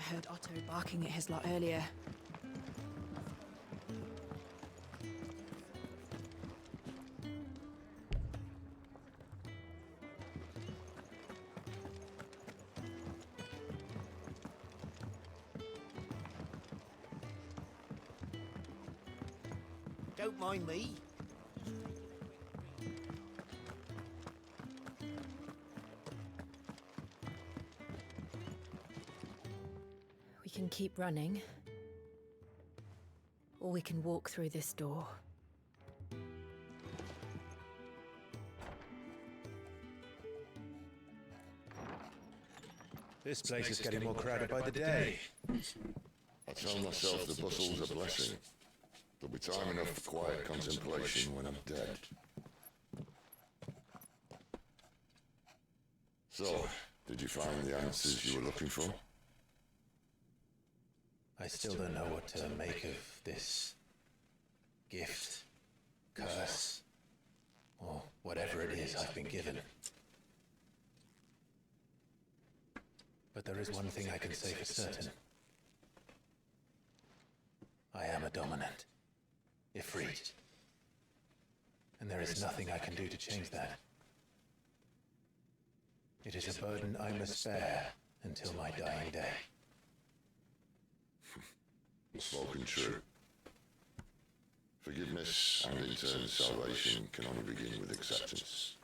I heard Otto barking at his lot earlier. Don't mind me. We can keep running, or we can walk through this door. This place is getting more crowded by the day. I tell myself the bustle's a blessing. There'll be time enough for quiet contemplation when I'm dead. So, did you find the answers you were looking for? I still don't know what to make of this gift, curse, or whatever it is I've been given. But there is one thing I can say for certain. I am a dominant, Ifrit. And there is nothing I can do to change that. It is a burden I must bear until my dying day. Spoken true. Forgiveness and in turn salvation can only begin with acceptance.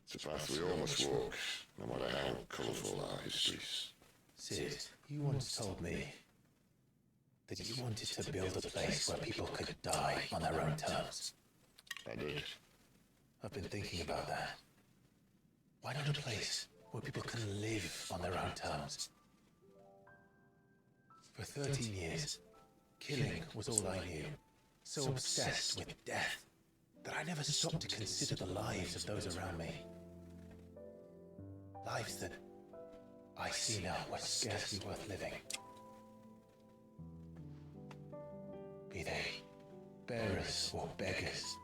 It's a path we all must walk, no matter how colourful our histories. Sid, you once told me that you wanted to build a place where people could die on their own terms. I did. I've been thinking about that. Why not a place where people can live on their own terms? For 13 years, killing was all I knew. So obsessed with death that I never stopped to consider the lives of those around me. Lives that I see now were scarcely worth living. Be they bearers or beggars,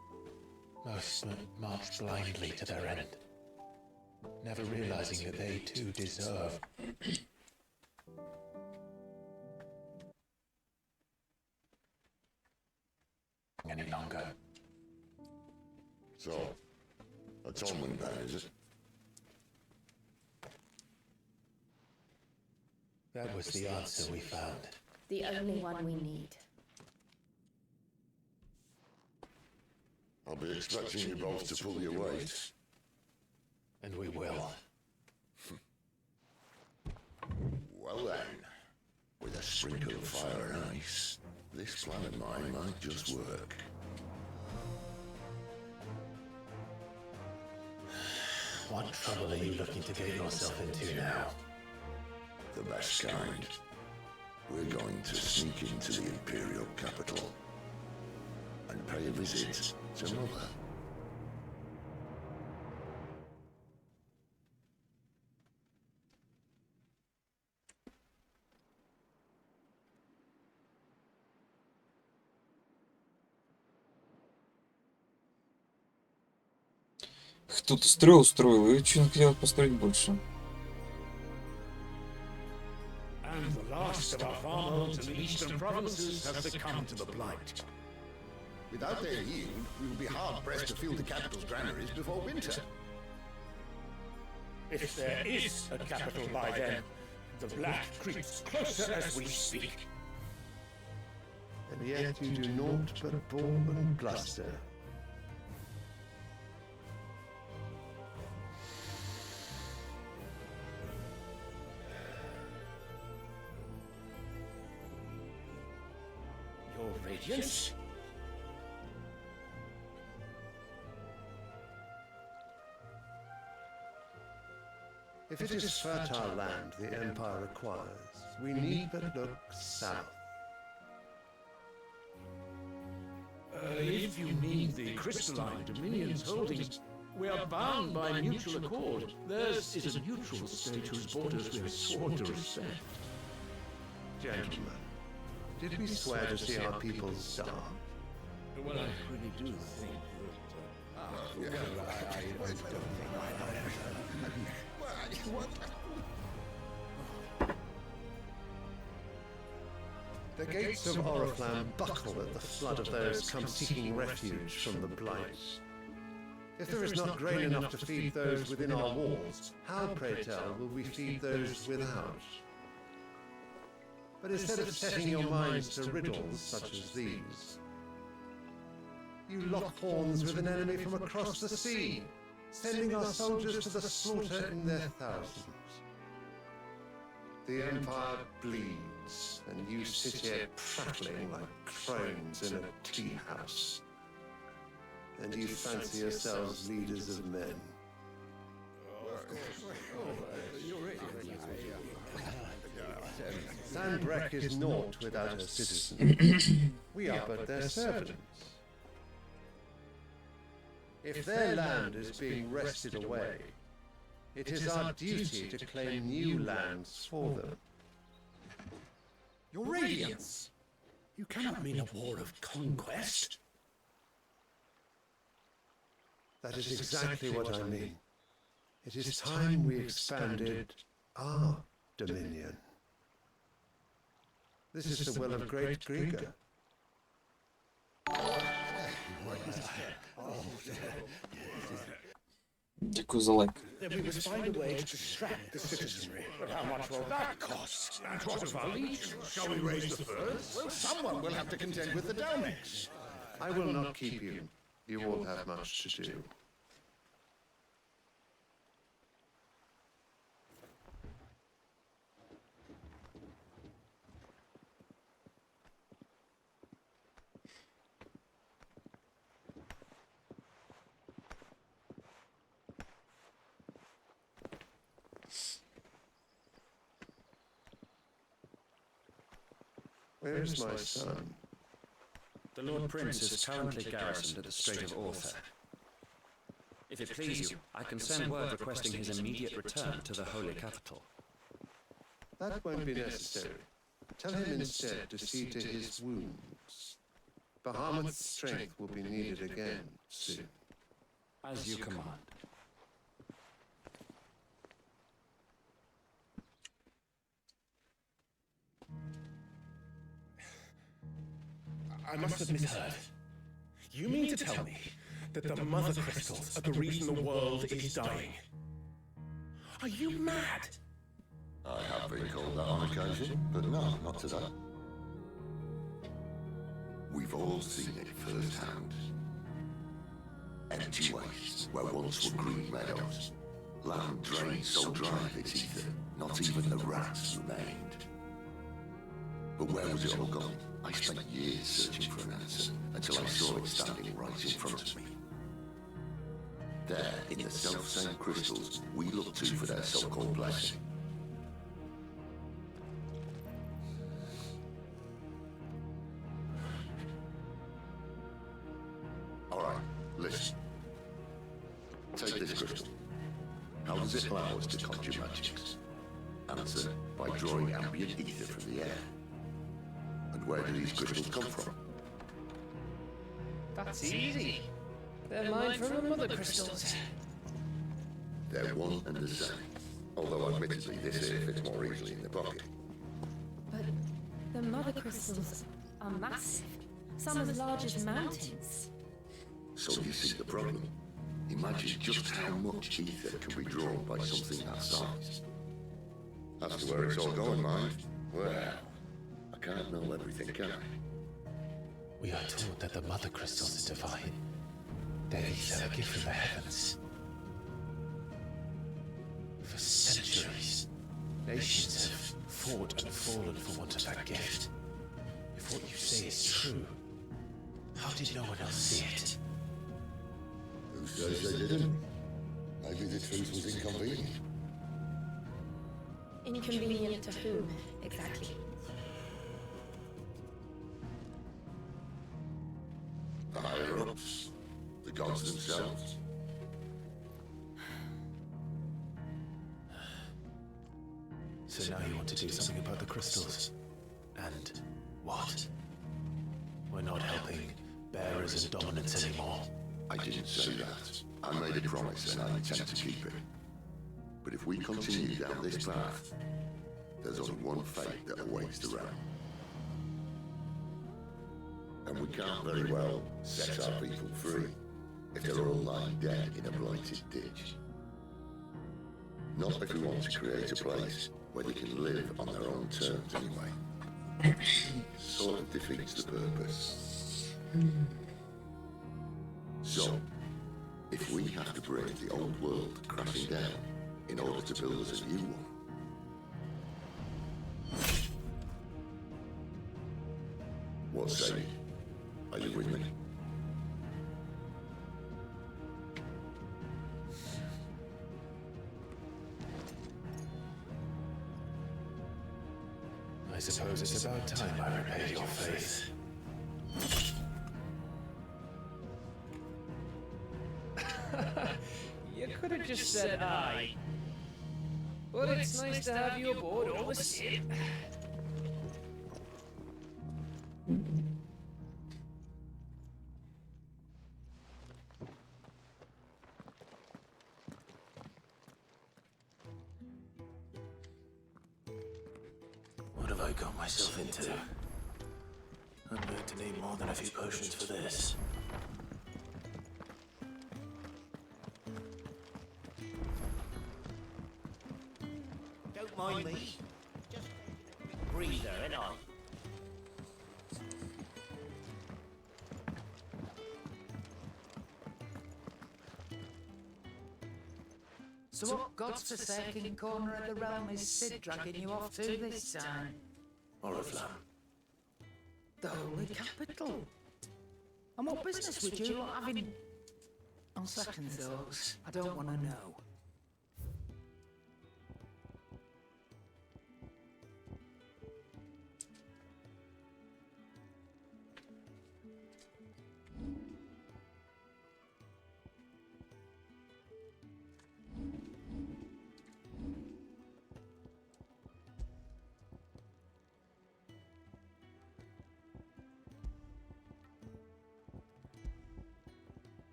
most marched blindly to their end, never realizing that they too deserve any longer. So, atonement then, is it? That was the answer we found. The only one we need. I'll be expecting you both to pull your weight. And we will. Well then, with a sprinkle of fire and ice, this plan of mine might just work. What trouble are you looking to get yourself into now? The best kind. We're going to sneak into the Imperial capital and pay a visit to Mother. Кто-то устроил, и что он хотел построить больше. And the last of our farmholds in the eastern provinces have succumbed to the blight. Without their yield, we will be hard-pressed to fill the capital's granaries before winter. If there is a capital by then, the black creeps closer as we speak. And yet you do naught but bomb and bluster. Your Radiance? If it is fertile land the Empire requires, we need but look south. If you mean the crystalline Dominion's holdings, we are bound by mutual accord. Theirs is a neutral state whose borders we have sworn to respect. Gentlemen, did we swear to see our people starve? Well, I really do think that... The gates of Oriflamme buckle at the flood of those come seeking refuge from the blight. If there is not grain enough to feed those within our walls, how, pray tell, will we feed those without? But instead of setting your minds to riddles such as these, you lock horns with an enemy from across the sea, sending our soldiers to the slaughter in their thousands. The Empire bleeds, and you sit here prattling like crones in a tea house. And you fancy yourselves leaders of men. Sandbreck is naught without her citizens. We are but their servants. If their land is being wrested away, it is our duty to claim new lands for them. Your Radiance! You cannot mean a war of conquest. That is exactly what I mean. It is time we expanded our dominion. This is the will of great Grieger. Дякую за лайк. Then we must find a way to distract the citizenry. But how much will that cost? And what of our legions? Shall we raise the furs? Well, someone will have to contend with the Dalniks. I will not keep you. You all have much to do. Where is my son? The Lord Prince is currently garrisoned at the Strait of Orther. If it please you, I can send word requesting his immediate return to the Holy Capital. That won't be necessary. Tell him instead to see to his wounds. Bahamut's strength will be needed again soon. As you command. I must have misheard. You mean to tell me that the mother crystals are the reason the world is dying? Are you mad? I have been called that on occasion, but no, not today. We've all seen it firsthand. Empty wastes where once were green meadows. Land drained so dry of its ether, not even the rats remained. But where was it all gone? I spent years searching for an answer until I saw it standing right in front of me. There, in the self-same crystals we look to for their so-called blessing. Alright, listen. Take this crystal. How does it allow us to conjure magics? Answer, by drawing ambient ether from the air. And where do these crystals come from? That's easy. They're mined from the mother crystals. They're one and the same. Although admittedly this here fits more easily in the pocket. But the mother crystals are massive. Some as large as mountains. So you see the problem. Imagine just how much ether can be drawn by something that size. As to where it's all going, mind, well, I can't know everything, can I? We are taught that the mother crystals are divine. Their ether a gift from the heavens. For centuries, nations have fought and fallen for want of that gift. If what you say is true, how did no one else see it? Who says they didn't? Maybe the truth was inconvenient. Inconvenient to whom, exactly? The higher-ups, the gods themselves. So now you want to do something about the crystals? And what? We're not helping bearers and dominants anymore. I didn't say that. I made a promise and I intend to keep it. But if we continue down this path, there's only one fate that awaits the realm. And we can't very well set our people free if they're all lying dead in a blighted ditch. Not if we want to create a place where they can live on their own terms anyway. Sort of defeats the purpose. So, if we have to bring the old world crashing down in order to build us a new one, what say you? Are you with me? I suppose it's about time I repaid your faith. You could have just said aye. But it's nice to have you aboard all the same. What have I got myself into? I'm going to need more than a few potions for this. Don't mind me. Just take a breather, ain't I? So what God's forsaken corner of the realm is Sid dragging you off to this time? Oriflamme. The Holy Capital. And what business would you lot having? On second thoughts, I don't want to know.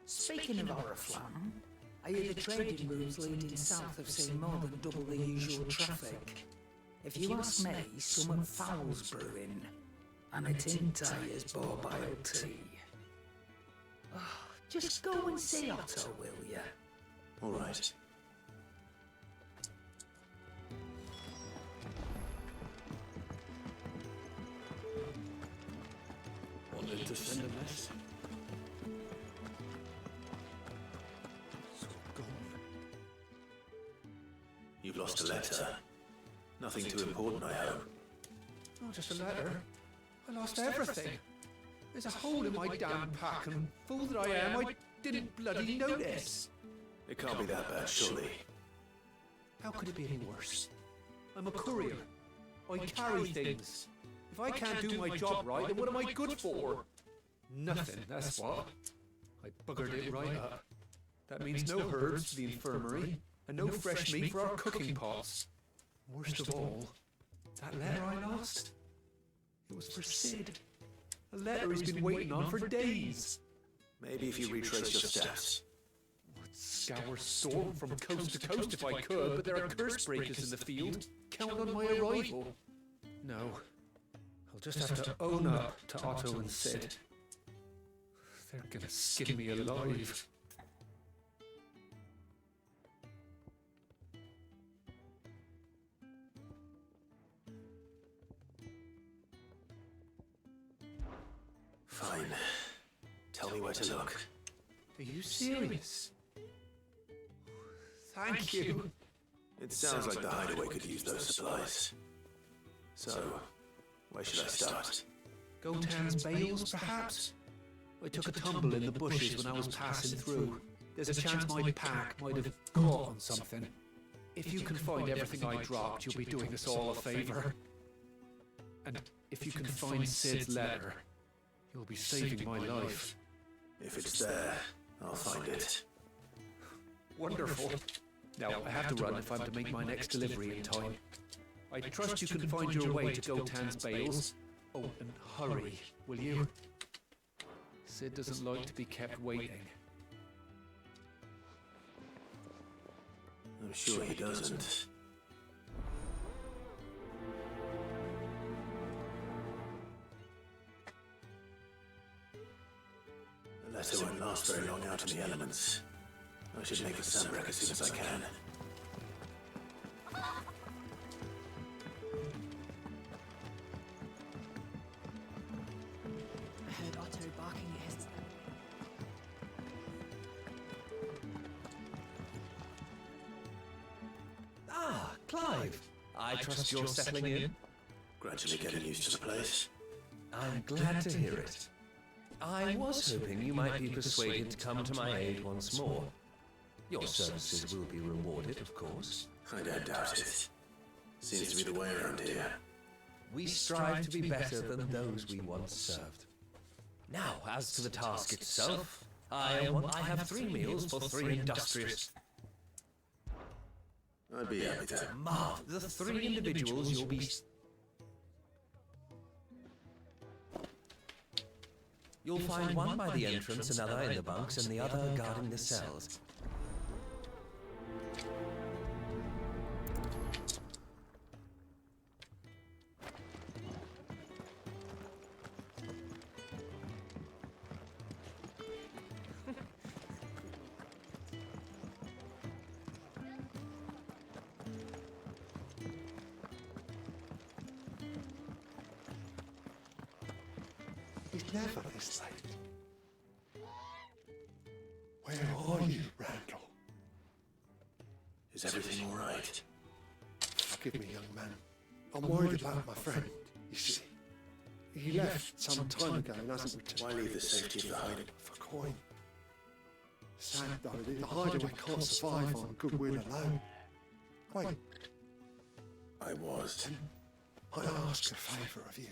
Speaking of Oriflamme, I hear the trading routes leading south have seen more than double the usual traffic. If you ask me, something foul's brewing, and it's in Tyre's borbile tea. Oh, just go and see Otto, will ya? All right. Wanted to send a message. You've lost a letter. Nothing too important, I hope. Not just a letter. I lost everything. There's a hole in my damn pack, and fool that I am, I didn't bloody notice. It can't be that bad, surely. How could it be any worse? I'm a courier. I carry things. If I can't do my job right, then what am I good for? Nothing, that's what. I buggered it right up. That means no herbs for the infirmary, and no fresh meat for our cooking pots. Worst of all, that letter I lost, it was for Sid. A letter he's been waiting on for days. Maybe if you retrace your steps. I'd scour Storm from coast to coast if I could, but there are curse breakers in the field. Count on my arrival. No, I'll just have to own up to Otto and Sid. They're gonna skin me alive. Fine. Tell me where to look. Are you serious? Thank you. It sounds like the hideaway could use those supplies. So, where should I start? Gotan's bales, perhaps? I took a tumble in the bushes when I was passing through. There's a chance my pack might have caught on something. If you can find everything I dropped, you'll be doing us all a favor. And if you can find Sid's letter, you'll be saving my life. If it's there, I'll find it. Wonderful. Now, I have to run if I'm to make my next delivery in time. I trust you can find your way to Gotan's bales. Oh, and hurry, will you? Sid doesn't like to be kept waiting. sure he doesn't. The letter won't last very long out in the elements. I should make for Sunbreak as soon as I can. I heard Otto barking at his... Ah, Clive! I trust you're settling in? Gradually getting used to the place. I'm glad to hear it. I was hoping you might be persuaded to come to my aid once more. Your services will be rewarded, of course. I don't doubt it. Seems to be the way around here. We strive to be better than those we once served. Now, as to the task itself, I have 3 meals for 3 industrious... I'd be happy to. Marv, the 3 individuals you'll be... You'll find one by the entrance, another in the bunks, and the other guarding the cells. He's never this late. Where are you, Randall? Is everything all right? Forgive me, young man. I'm worried about my friend, you see. He left some time ago and hasn't returned. Why leave the safety of the hideaway for coin? Sad though, the hideaway can't survive on goodwill alone. Wait. I was. I ask a favour of you.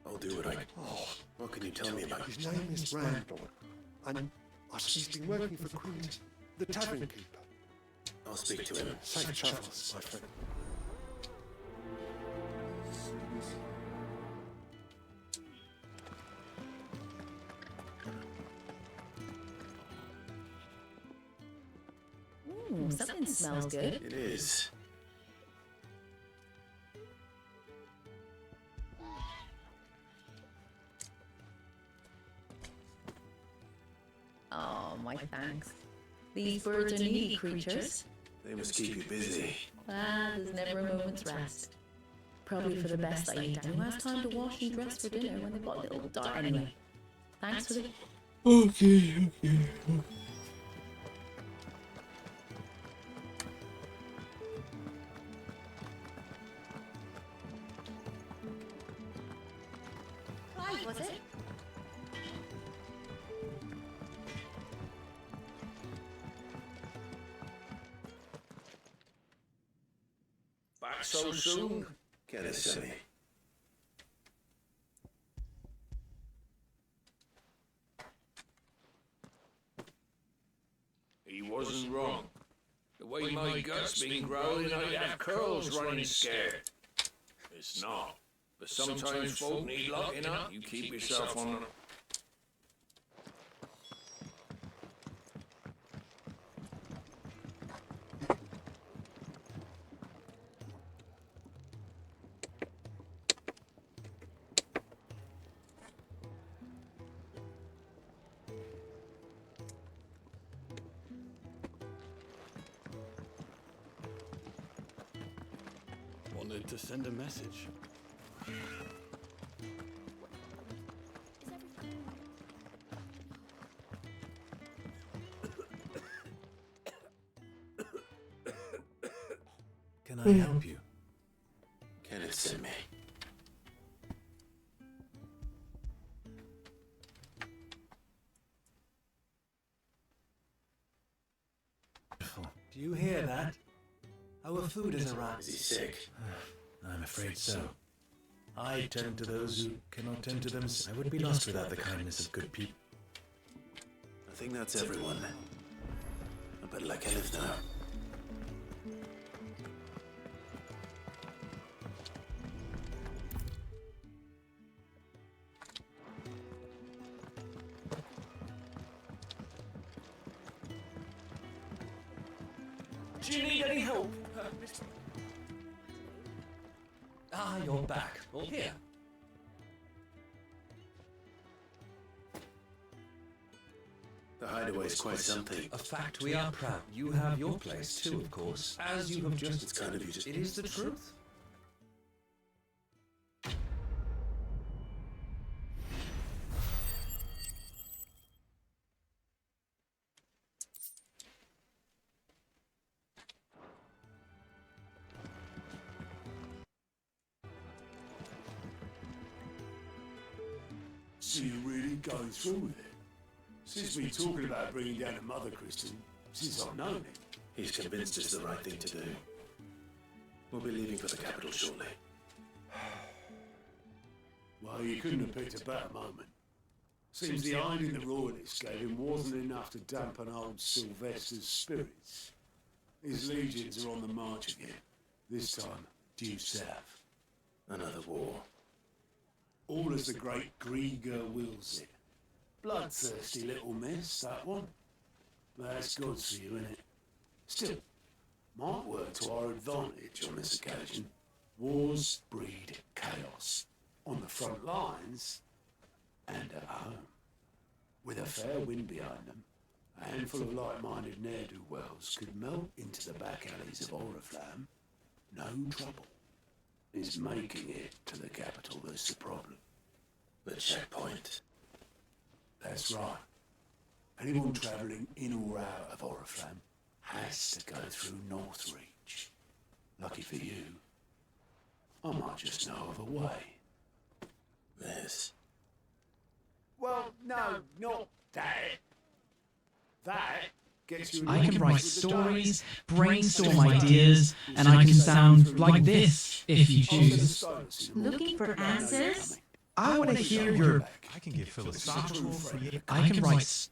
I'll do what I can. Oh, what can you tell me about his name is Randall, and he's been working for Quinton, the tavern keeper. I'll speak to him. Safe travels, my friend. Ooh, something smells good. It is. Oh, my thanks. These birds are needy creatures. They must keep you busy. Ah, there's never a moment's rest. Probably for the best I eat. And who has time to wash and dress for dinner when they've got a little dot? Anyway, thanks for the... Okay. Clive, was it? Back so soon? Get it, Sammy. He wasn't wrong. The way my gut's been growling, I'd have curls running scared. It's not. But sometimes folk need locking up. You keep yourself on the... Wanted to send a message. Can I help you? Kenneth sent me. Do you hear that? Our food has arrived. Is he sick? I'm afraid so. I tend to those who cannot tend to themselves. I would be lost without the kindness of good people. I think that's everyone. I better let Kenneth know. Do you need any help? You're back. Well, here. The hideaway's quite something. A fact we are proud. You have your place too, of course. As you have just... It's kind of you to... It is the truth. So you're really going through with it? Since we've been talking about bringing down a mother Christian, since I've known him. He's convinced it's the right thing to do. We'll be leaving for the capital shortly. Well, you couldn't have picked a better moment. Seems the ironing the royalists gave him wasn't enough to dampen old Sylvester's spirits. His legions are on the march again, this time due south. Another war. All as the great Grieger wills it. Bloodthirsty little miss, that one. But that's good for you, innit? Still, might work to our advantage on this occasion. Wars breed chaos. On the front lines, and at home. With a fair wind behind them, a handful of like-minded ne'er-do-wells could melt into the back alleys of Oriflamme. No trouble. It's making it to the capital that's the problem. The checkpoint. That's right. Anyone travelling in or out of Oriflamme has to go through Northreach. Lucky for you, I might just know of a way. This. Well, no, not that. That gets you... I can write stories, brainstorm ideas, and I can sound like this, if you choose. Looking for answers? I want to hear your... I can give philosophical... I can write...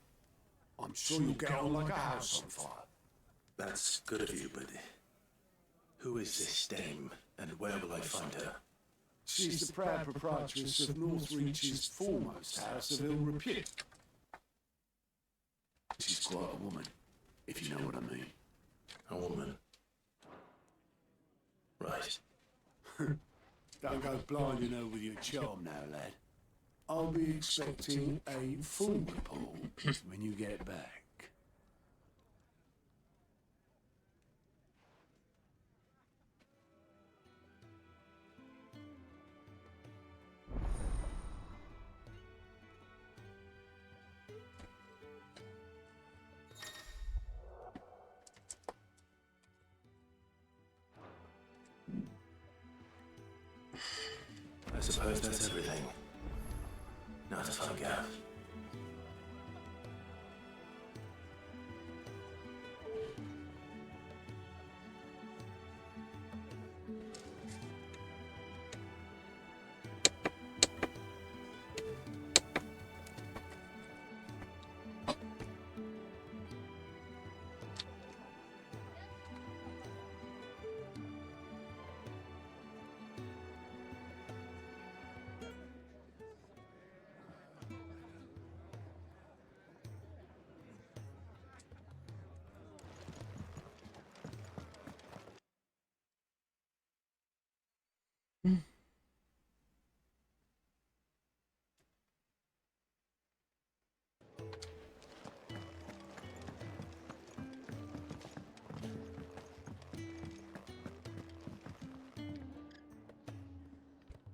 I'm sure you'll get on like a house on fire. That's good of you, but... Who is this dame, and where will I find her? She's the proud proprietress of Northreach's foremost house of ill repute. She's quite a woman, if you know what I mean. A woman? Right. Don't go blinding her with your charm now, lad. I'll be expecting a full report when you get back. I suppose that's everything. Now to find Gav.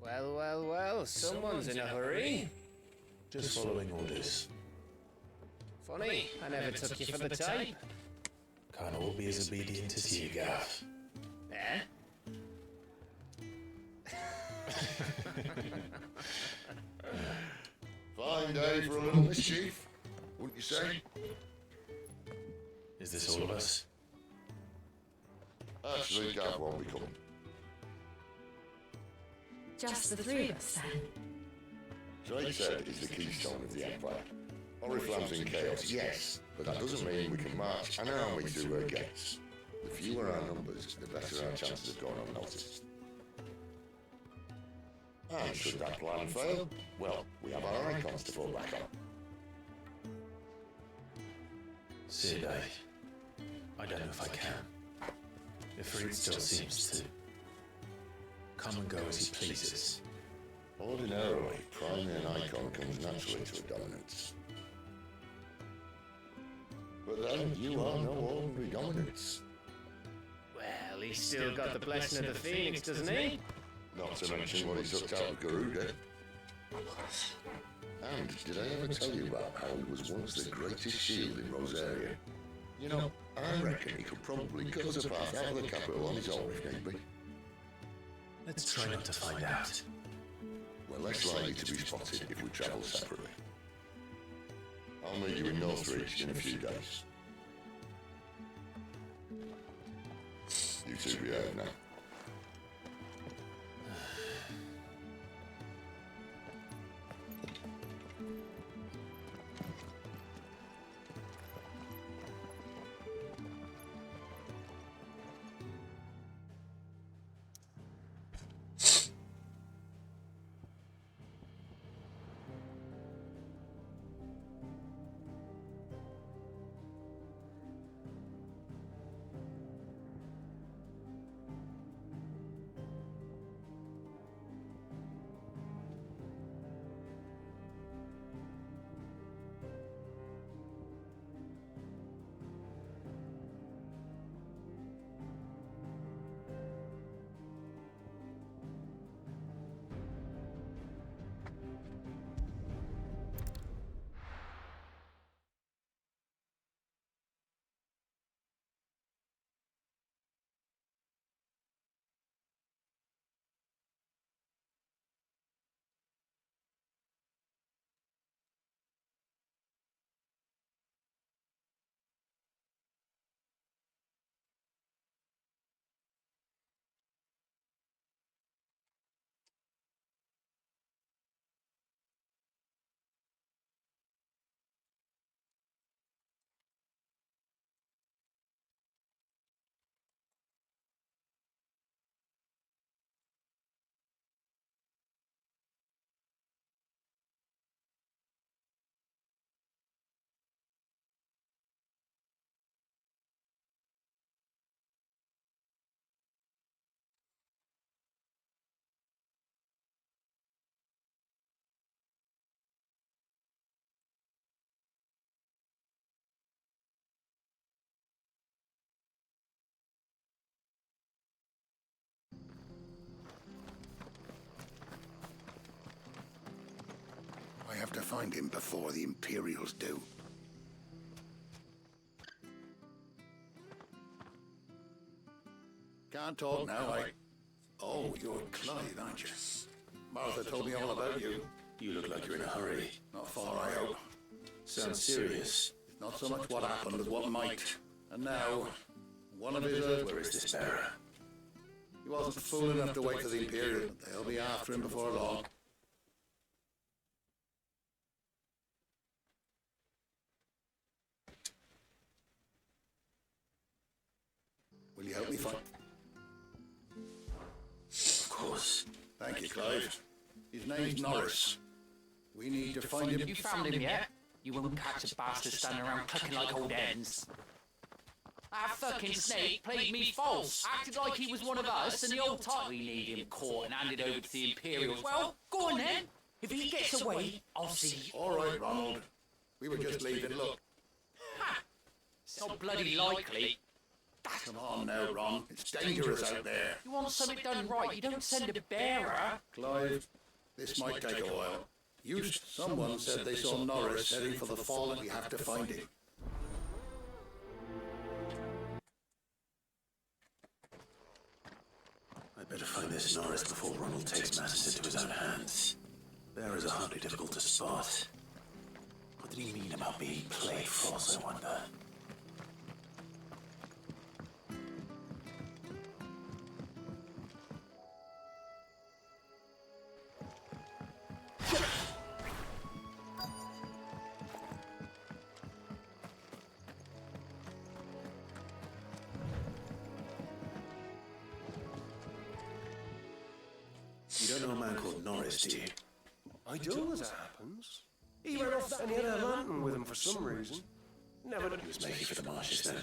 Well, well, well, someone's in a hurry. Just following orders. Funny, I never took you for the type. Can't all be as obedient as you, Gav. Eh? Fine day for a little mischief, wouldn't you say? Is this all of us? Actually, Gav won't be coming. Just the three of us, then. Drake said it's the keystone of the Empire. Oriflamme's in chaos, yes, but that doesn't mean we can march an army through her gates. The fewer our numbers, the better our chances of going unnoticed. And should that plan fail, well, we have our icons to fall back on. Sid, I don't know if I can. If Reed still seems to come and go as he pleases. Ordinarily, priming an icon comes naturally to a dominance. But then, you are no ordinary dominance. Well, he's still got the blessing of the Phoenix, doesn't he? Not to mention what he sucked out of Garuda. And did I ever tell you about how he was once the greatest shield in Rosaria? You know, I reckon he could probably cut us a path out of the capital on his own if need be. Let's try not to find out. We're less likely to be spotted if we travel separately. I'll meet you in Northreach in a few days. You two be out now. I have to find him before the Imperials do. Can't talk now, Oh, you're Clive, aren't you? Martha told me all about you. You look like you're in a hurry. Not far, I hope. Sounds serious. Not so much what happened as what might. And now, one of his... Where is this bearer? He wasn't fool enough to wait for the Imperial. They'll be after him before long. Will you help me find... Of course. Thank you, Clive. His name's Norris. We need to find him... You found him yet? You won't catch a bastard standing around clucking like old hens. That fucking snake played me false, acted like he was one of us, and the old time we need him caught and handed over to the Imperials. Well, go on then. If he gets away, I'll see. All right, Ronald. We were just leaving. Look. Ha! It's not bloody likely. Come on now, Ron. It's dangerous out there. You want something done right, you don't send a bearer. Clive, this might take a while. Someone said they saw Norris heading for the fall and we have to find him. I'd better find this Norris before Ronald takes matters into his own hands. Bearers are hardly difficult to spot. What did he mean about being played false, I wonder? You don't know a man called Norris, do you? I do, as it happens. He ran off and he had a lantern with him for some reason. Never... He was making for the marshes then.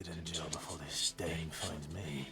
Good endure before this dame finds me.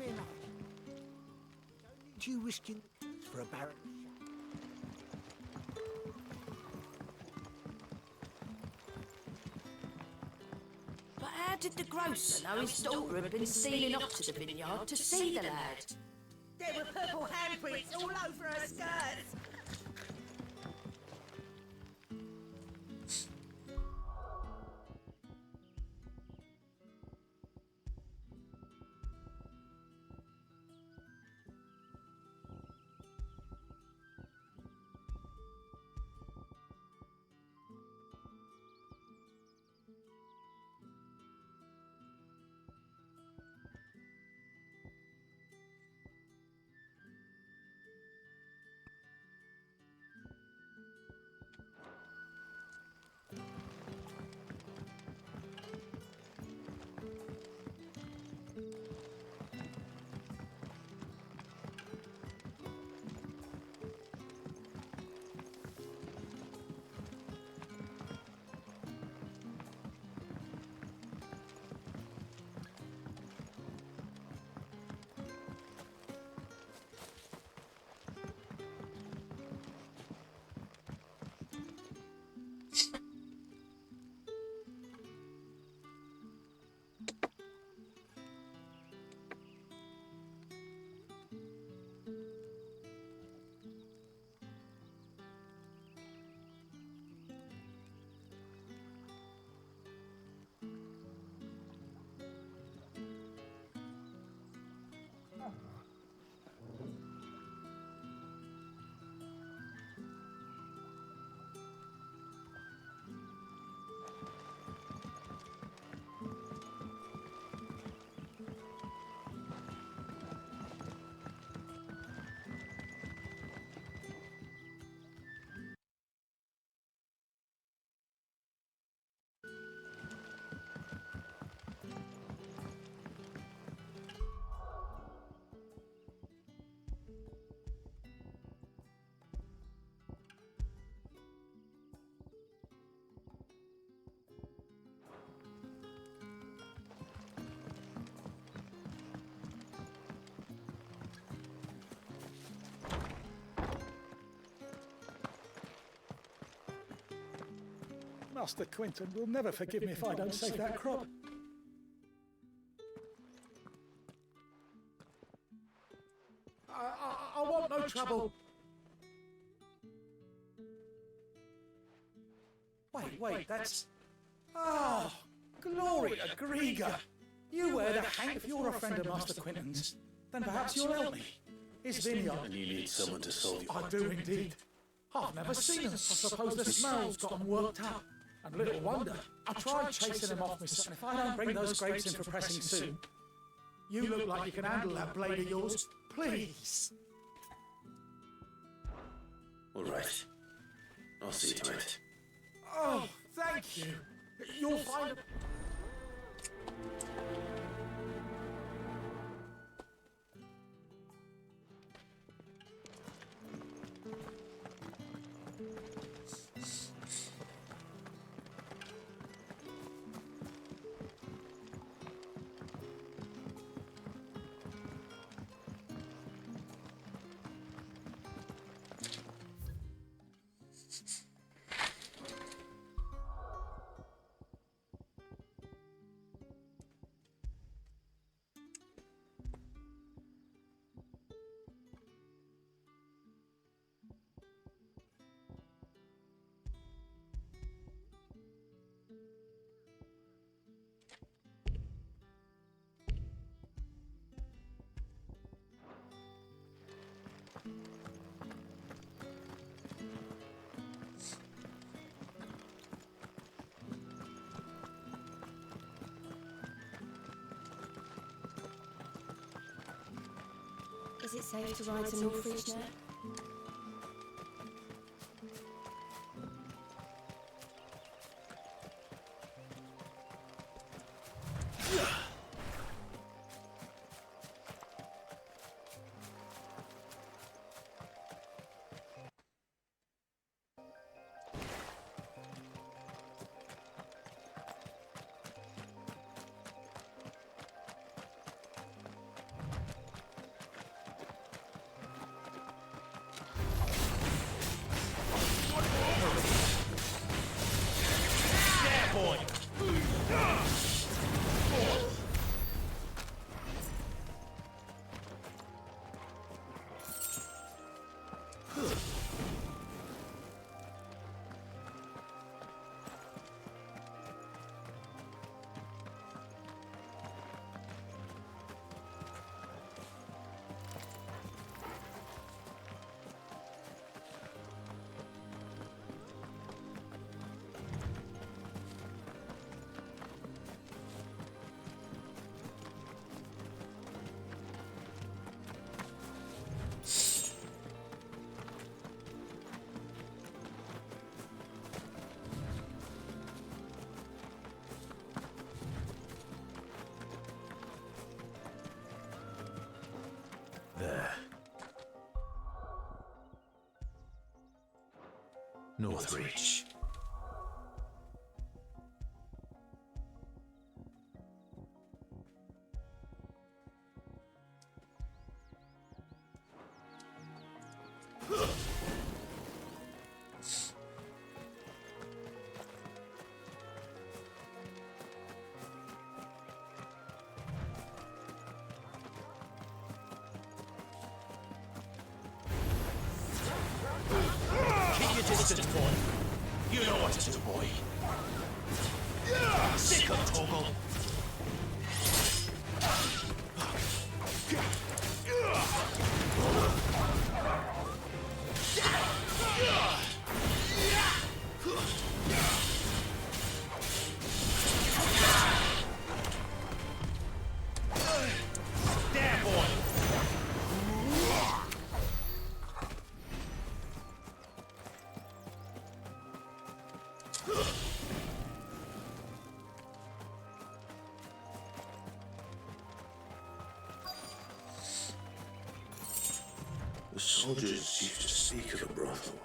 Fear nothing. It's only you risking for a barren. But how did the grocer know his daughter had been stealing off to the vineyard to see the lad? There were purple handprints all over her skirts. Master Quinton will never forgive me if I don't save that crop. I want no trouble. Wait, that's... Oh, Gloria Grieger. You wear the hank. If you're a friend of Master Quinton's, then perhaps you'll help me. His vineyard... And you need someone to solve your... I do indeed. I've never seen him. I suppose the smell's got him worked up. And little wonder. I tried chasing him off myself. If I don't bring those grapes in for pressing soon, you look like you can handle that blade of yours. Please. All right. I'll see to it. Oh, thank you. You'll find a... Is it safe to ride to Northridge now? Northreach. Keep your distance, boy. You know what to do, boy. Sick of Toggle. Damn, boy. The soldiers used to speak of a brothel,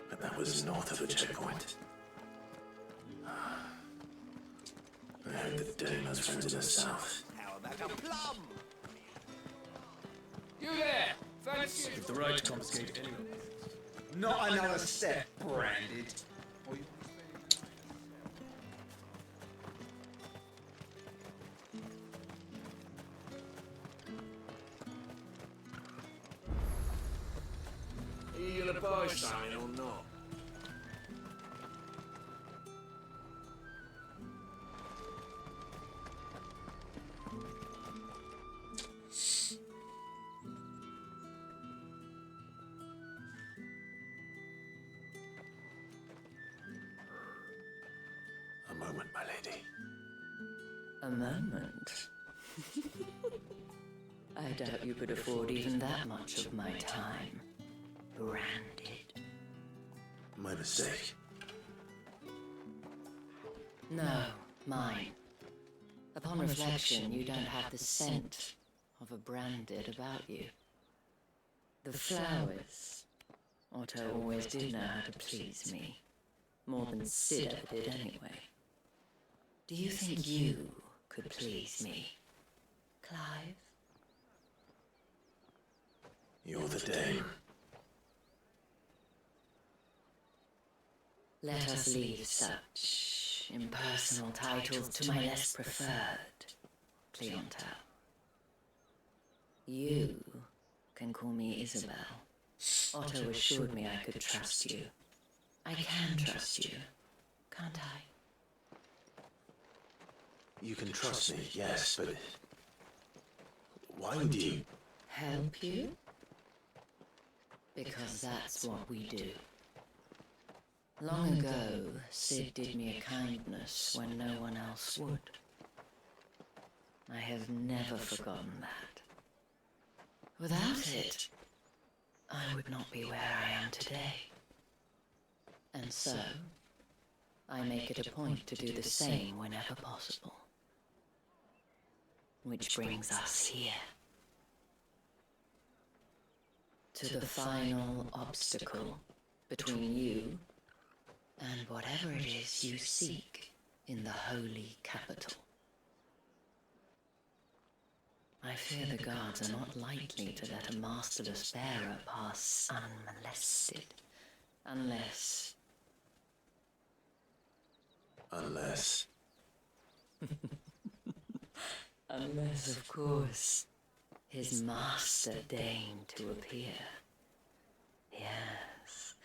but that was north of the checkpoint. I heard that Dame has friends in the south. How about a plum? You there! Fancy With the right to confiscate anyone. Not another step, branded. Are you gonna buy something or not? A moment, my lady. A moment? I doubt you could afford even that much of my time. Branded. My mistake. No, mine. Upon reflection, you don't have the scent of a branded about you. The flowers. Otto always did know how to please me. More than Sid ever did anyway. Do you think you could please me, Clive? You're the Dame. Let us leave such impersonal titles to my less preferred clientele. You can call me Isabel. Otto assured me I could trust you. I can trust you, can't I? You can trust me, yes, but why would you? Help you? Because that's what we do. Long ago, Sid did me a kindness when no one else would. I have never forgotten that. Without it, I would not be where I am today. And so, I make it a point to do the same whenever possible. Which brings us here. To the final obstacle between you and whatever it is you seek in the holy capital. I fear the guards are not likely to let a masterless bearer pass unmolested, unless... Unless, of course, his master deigned to appear. Yes,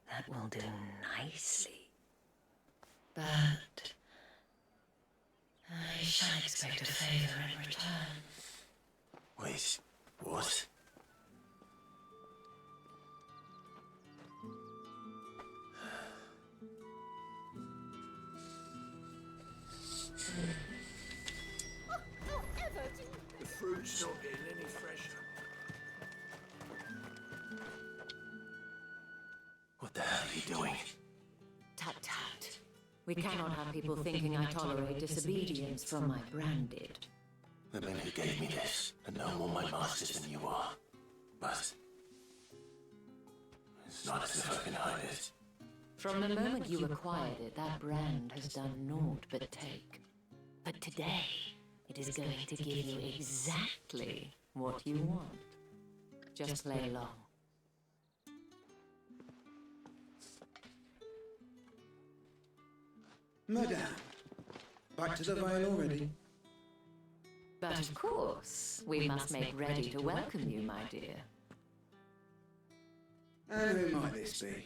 that will do nicely. But I shall expect a favor in return. Wait, what? The fruit's not getting any fresher. What the hell are you doing? Tut tut. We cannot have people thinking I tolerate disobedience from my branded. The men who gave me this are no more my masters than you are. But as It's not as if I can hide it. From the moment you acquired it, that brand has done naught but take. But today, it is going to give you exactly what you want. Just play along. Madame, back to the Vale already? But of course, we must make ready to welcome you, my dear. And who might this be?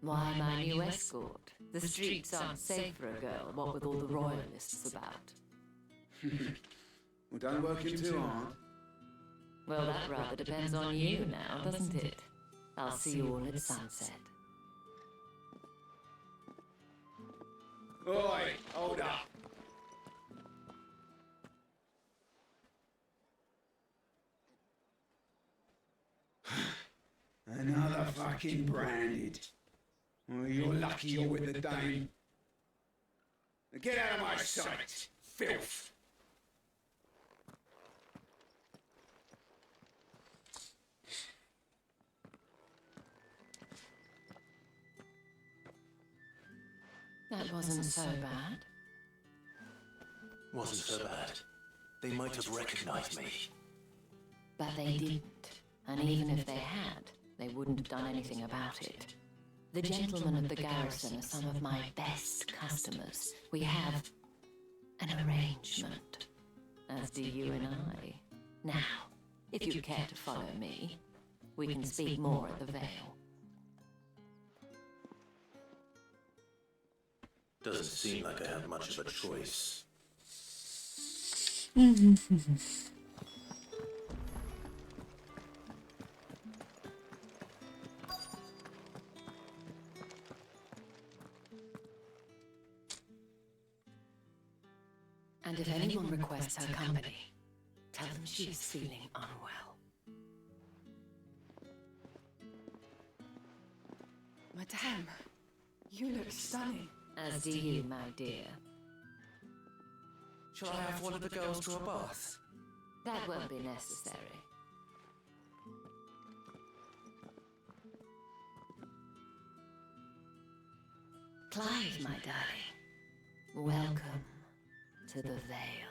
Why, my new escort. The streets aren't safe for a girl, what with all the royalists about. Well, don't work him too hard. Well, that rather depends on you now, doesn't it? I'll see you all at sunset. Oi, hold up. Another fucking branded. Well, you're lucky you're with the dame. Now get out of my sight, filth. That wasn't so bad. Wasn't so bad. They might have recognized me. But they didn't. And even if they had, they wouldn't have done anything about it. The gentlemen of the garrison are some of my best customers. We have an arrangement, as do you and I. Now, if you care to follow me, we can speak more at the Vale. Doesn't seem like I have much of a choice. And if anyone requests her company, tell them she is feeling unwell. Madame, you look stunning. As do you, my dear. Shall I have one of the girls draw a bath? That won't be necessary. Clive, my darling, welcome to the Vale.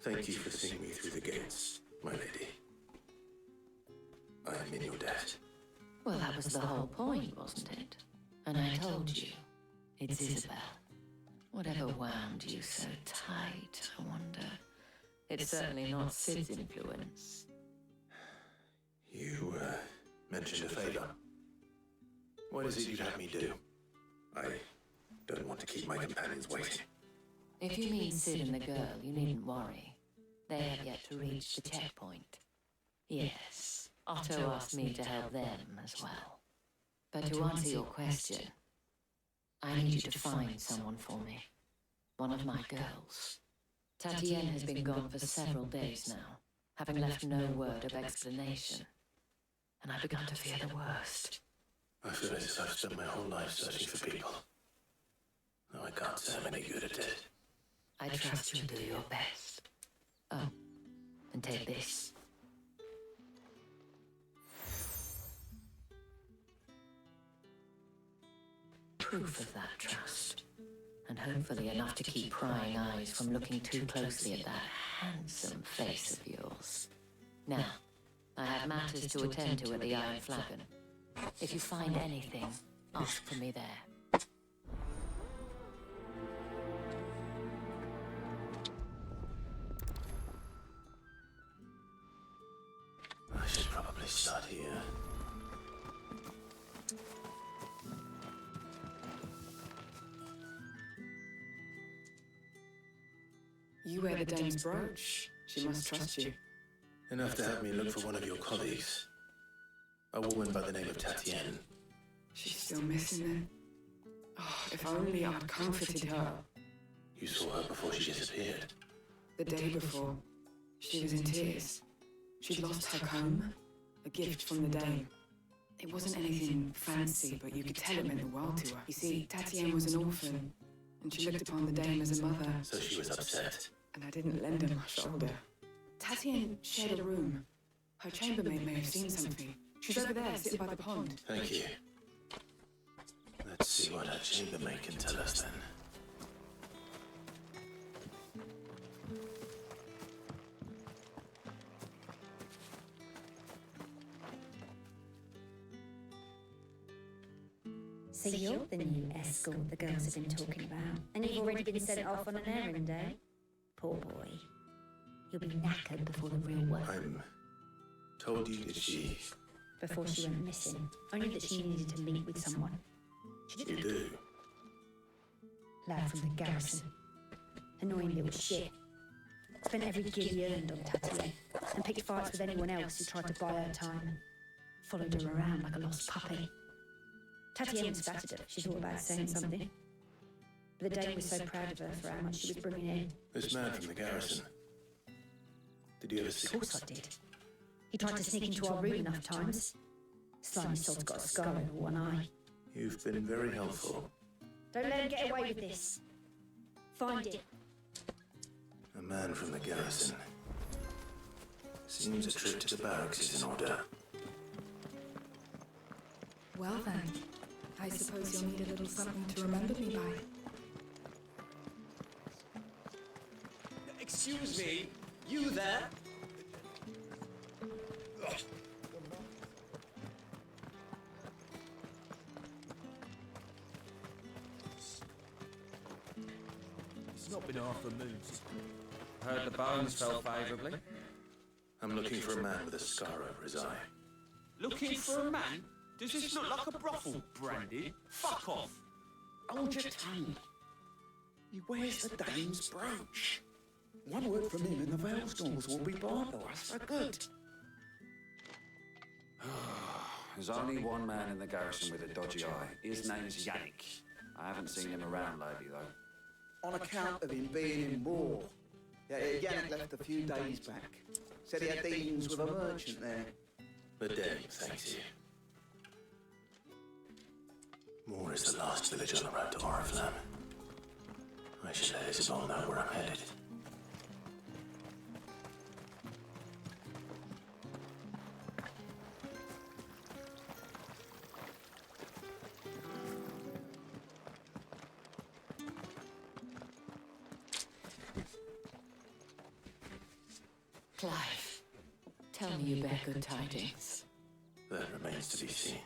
Thank you for seeing me through the gates, my lady. I am in your debt. Well, that was the whole point, wasn't it? And I told you, it's Isabel. Whatever wound you so tight, I wonder. It's certainly not Sid's influence. You, mentioned a favor. What is it you'd have me do? I don't want to keep my companions waiting. If you mean Sid and the girl, you needn't worry. They have yet to reach the checkpoint. Yes, Otto asked me to help them as well. But to answer your question, I need you to find someone for me. One of my girls. Tatienne has been gone for several days now, having left no word of explanation. And I've begun to fear the worst. I feel as if I've spent my whole life searching for people. Though I can't say I'm any good at it. I trust you'll do your best. Oh, and take this. Proof of that trust. And hopefully enough to keep prying eyes from looking too closely at that handsome face of yours. Now, I have matters to attend to at the Iron Flagon. If you find anything, ask for me there. I should probably start here. You wear the dame's brooch. She must trust you. Enough to have me look for one of your colleagues. A woman by the name of Tatienne. She's still missing then. Oh, if only I'd comforted her. You saw her before she disappeared. The day before, she was in tears. She'd lost her comb, a gift from the dame. It wasn't anything fancy, but you could tell it meant the world to her. You see, Tatienne was an orphan, and she looked upon the dame as a mother. So she was upset. And I didn't lend her my shoulder. Tatienne shared a room. Her chambermaid may have seen something. She's over there, sitting by the pond. Thank you. Let's see what our chambermaid can tell us then. So you're the new escort the girls have been talking about, and you've already been sent off on an errand, eh? Poor boy. You'll be knackered before the real work. I'm told you that she... Before she went missing, only that she needed to meet with someone. She You didn't. do? Lad from the garrison. Annoying little shit. Spent every gil he earned on Tatienne, and picked fights with anyone else who tried to buy her time. Followed her around like a lost puppy. Tatienne was flattered her. She thought about saying something. But the dame was so proud of her for how much she was bringing in. This man from the garrison. Did you ever see... Of course I did. He tried to sneak into our room enough times. Slimy sod's got a scar over one eye. You've been very helpful. Don't let him get away with this. Find it. A man from the garrison. Seems a trip to the barracks is in order. Well then, I suppose you'll need a little something to remember me by. Excuse me, you there? It's not been half a moon. Heard the bones fell favourably. I'm looking for a man with a scar over his eye. Looking for a man? Does this look like a brothel, Brandy? Fuck off! Hold your tongue. He wears the dame's brooch. One word from him and the Veilstones will be barred to us for good. There's only one man in the garrison with a dodgy eye. His name's Yannick. I haven't seen him around lately, though. On account of him being in war. Yeah, Yannick left a few days back. Said he had dealings with a merchant there. The dame thanks you. Moore is the last village on the road to Oriflamme. I should let Isabel know where I'm headed. Clive, tell me you bear good tidings. That remains to be seen.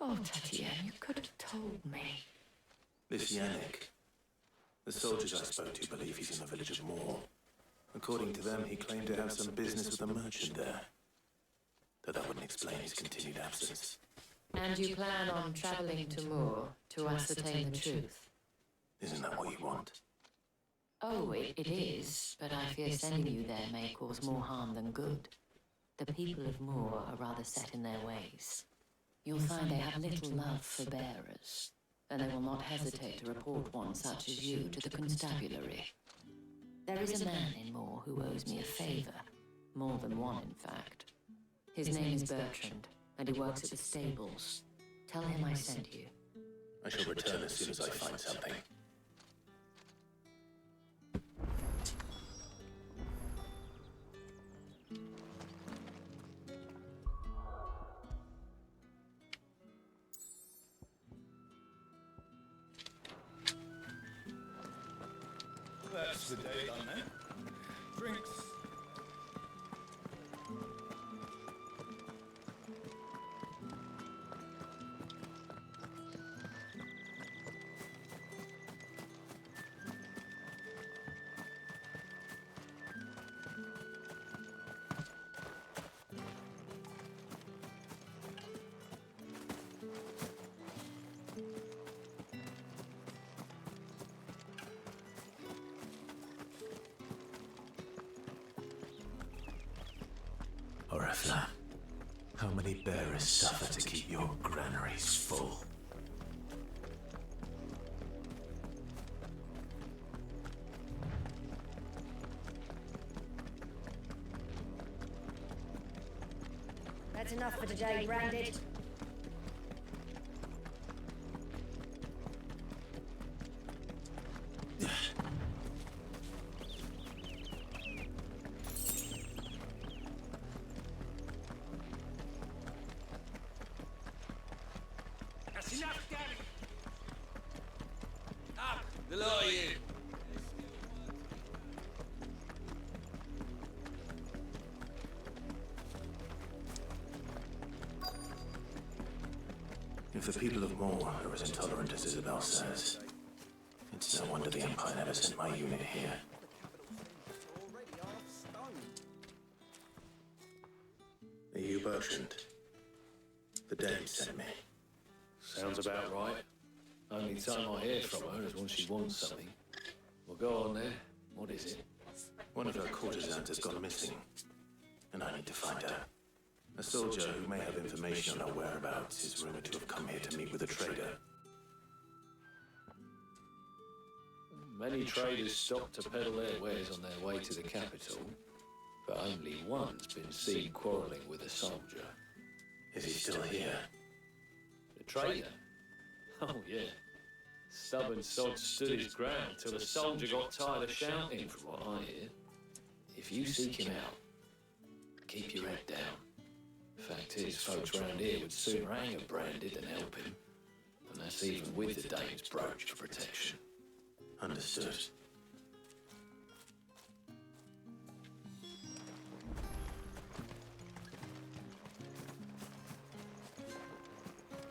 Oh, Tatienne, you could have told me. This Yannick. The soldiers I spoke to believe he's in the village of Moore. According to them, he claimed to have some business with a merchant there. Though that wouldn't explain his continued absence. And you plan on travelling to Moore to ascertain the truth? Isn't that what you want? Oh, it is, but I fear sending you there may cause more harm than good. The people of Moore are rather set in their ways. You'll find they have little love for bearers, and they will not hesitate to report one such as you to the constabulary. There is a man in Moore who owes me a favour, more than one in fact. His name is Bertrand, and he works at the stables. Tell him I sent you. I shall return as soon as I find something. That's the day done, eh? Drinks. Oriflamme, how many bearers suffer to keep your granaries full? That's enough for today, Branded. That's enough, Danny. Up, the lot of you. If the people of Moor are as intolerant as Isabel says, it's no wonder the Empire never sent my unit here. Are you Bertrand? The Dame sent me. Sounds about right. Only time I hear from her is when she wants something. Well, go on there. What is it? One of her courtesans has gone missing, and I need to find her. A soldier who may have information on her whereabouts is rumored to have come here to meet with a trader. Many traders stop to peddle their wares on their way to the capital, but only one's been seen quarrelling with a soldier. Is he still here? The trader? Oh, yeah. Stubborn sod stood his ground till the soldier got tired of shouting, from what I hear. If you seek him out, keep your head down. Fact is, folks round here would sooner hang a Branded than help him. And that's even with the Dame's brooch for protection. Understood.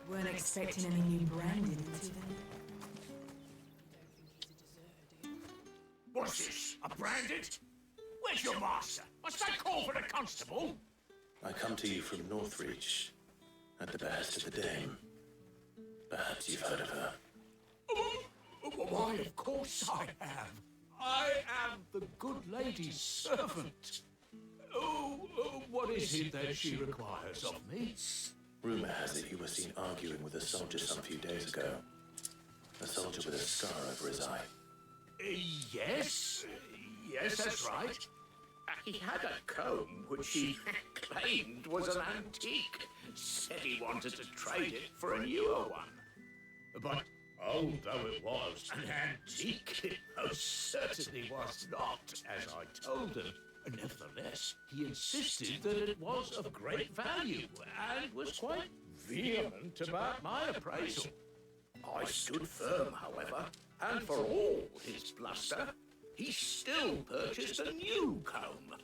Weren't expecting any new Branded into them. What's this? A Branded? Where's your master? Must I call for the constable? I come to you from Northreach, at the behest of the Dame. Perhaps you've heard of her. Why, of course I have. I am the good lady's servant. What is it that she requires of me? Rumor has it you were seen arguing with a soldier some few days ago. A soldier with a scar over his eye. Yes, that's right. He had a comb which he claimed was an antique. Said he wanted to trade it for a newer one. But old though it was, an antique it most certainly was not, as I told him. Nevertheless, he insisted that it was of great value, and was quite vehement about my appraisal. I stood firm, however, and for all his bluster, he still purchased a new comb,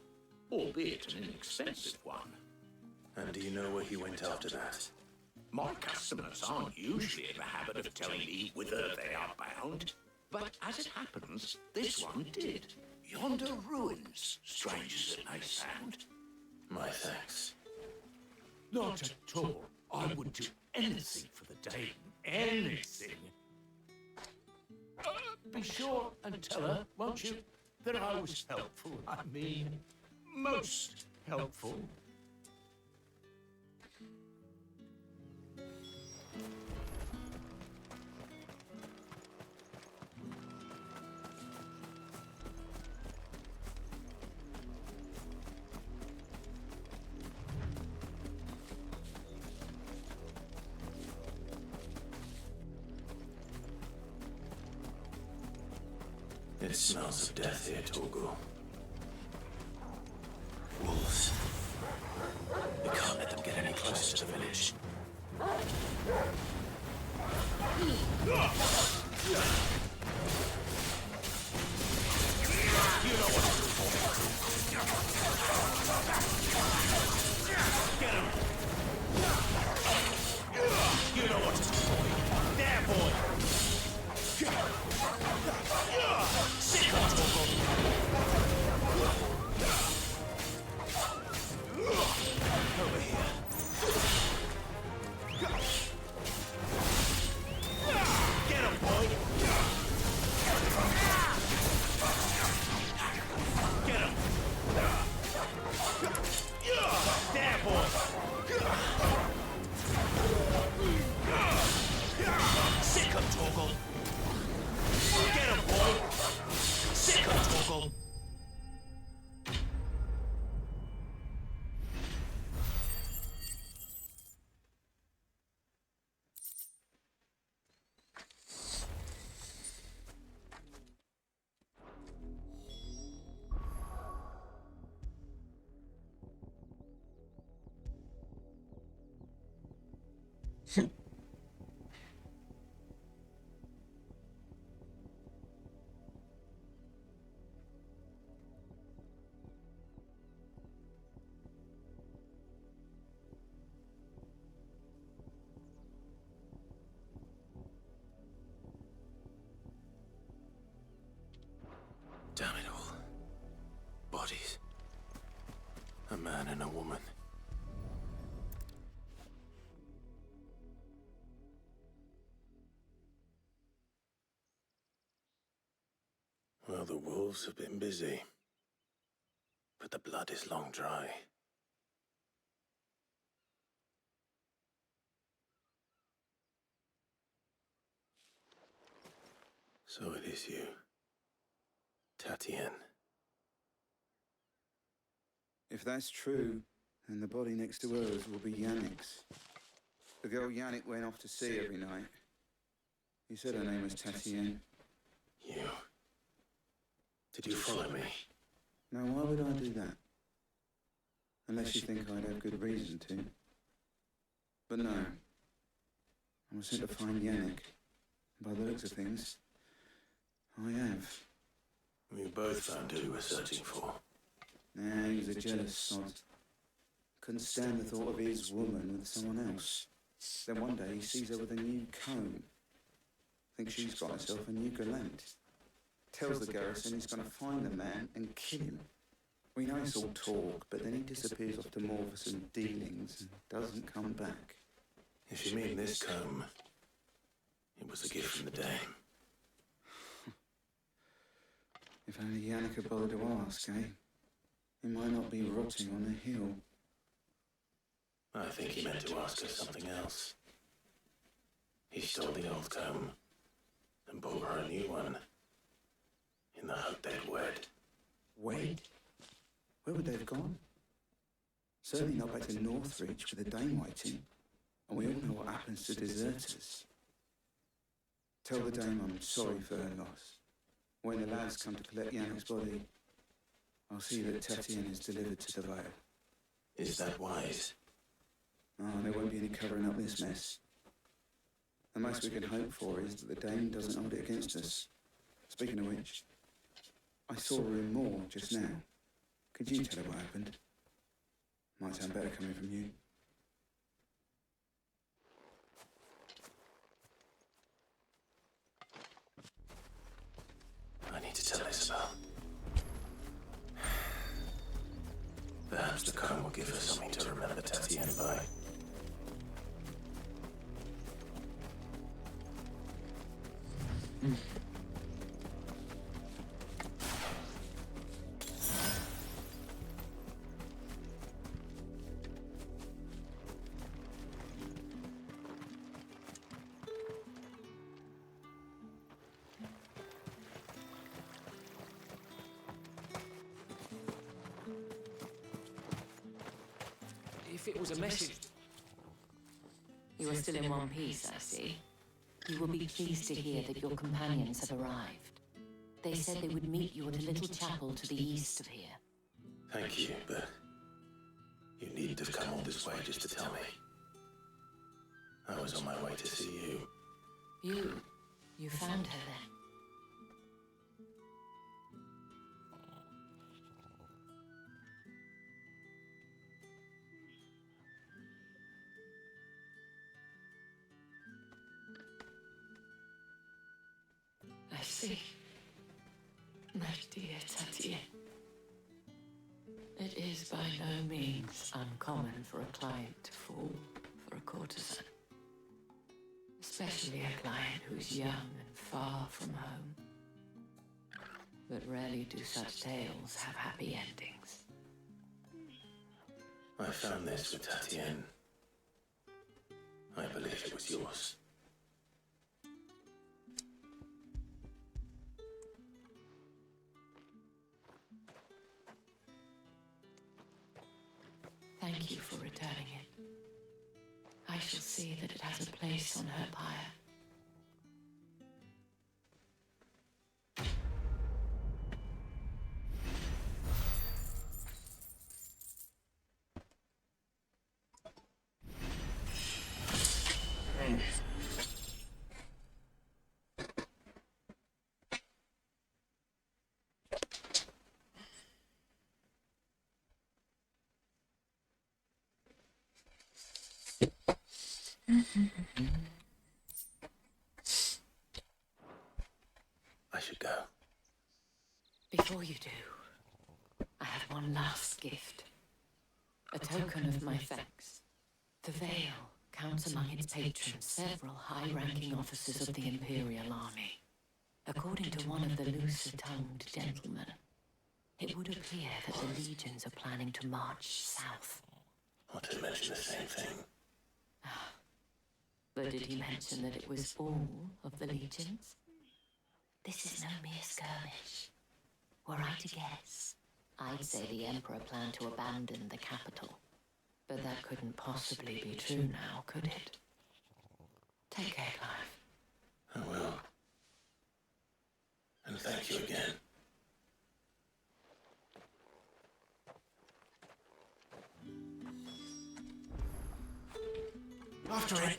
albeit an inexpensive one. And do you know where he went after that? My customers aren't usually in the habit of telling me whither they are bound, but as it happens, this one did. Yonder ruins, strange as it may sound. My thanks. Not at all. I would do anything for the Dame. Anything. Be sure and tell her, won't you, that I was helpful. I mean, most helpful. It smells of death here, Torgal. Wolves. We can't let them get any closer to the village. Get him! You know what to do. There, boy! Sick on over here. Get him, boy! Get him! There, boy! Sick of Torgal! Get him, boy! Damn it all. Bodies. A man and a woman. Well, the wolves have been busy. But the blood is long dry. So it is you, Tatienne. If that's true, then the body next to hers will be Yannick's. The girl Yannick went off to sea every night. He said her name was Tatienne. You. Did you follow me? Now, why would I do that? Unless you think I'd have good reason to. But no. I was sent to find Yannick. By the looks of things, I have. We both found who we were searching for. Nah, he was a jealous sod. Couldn't stand the thought of his woman with someone else. Then one day he sees her with a new comb. Thinks she's got herself a new gallant. Tells the garrison he's going to find the man and kill him. We know it's all talk, but then he disappears off to more for some dealings and doesn't come back. If you mean this comb, it was a gift from the dame. If only Yannick had bothered to ask, eh? He might not be rotting on the hill. I think he meant to ask her something else. He stole the old comb and bought her a new one in the hope they'd wed. Wed? Where would they have gone? Certainly not back to Northridge with the dame waiting. And we all know what happens to deserters. Tell the dame I'm sorry for her loss. When the lads come to collect Yannick's body, I'll see that Tatienne is delivered to the Vale. Is that wise? Oh, there won't be any covering up this mess. The most we can hope for is that the dame doesn't hold it against us. Speaking of which, I saw her in Moor just now. Could you tell her what happened? Might sound better coming from you. I need to tell Isabel. Perhaps the comb will give her something to remember Tatienne by. If it was a message... You are still in one piece, I see. You will be pleased to hear that your companions have arrived. They said they would meet you at a little chapel to the east of here. Thank you, but you needn't have come all this way just to tell me. I was on my way to see you. You found her then? I see. My dear Tatienne. It is by no means uncommon for a client to fall for a courtesan. Especially a client who's young and far from home. But rarely do such tales have happy endings. I found this with Tatienne. I believe it was yours. Thank you for returning it. I shall see that it has a place on her pyre. I should go. Before you do, I have one last gift. A token of my thanks. The Veil counts among its patrons several high-ranking officers of the Imperial Army. According to one of the looser-tongued gentlemen, it would appear that the legions are planning to march south. Or to mention the same thing. But did he mention that it was all of the legions? This is no mere skirmish. Were I to guess, I'd say the Emperor planned to abandon the capital. But that couldn't possibly be true now, could it? Take care, Clive. I will. And thank you again. After it.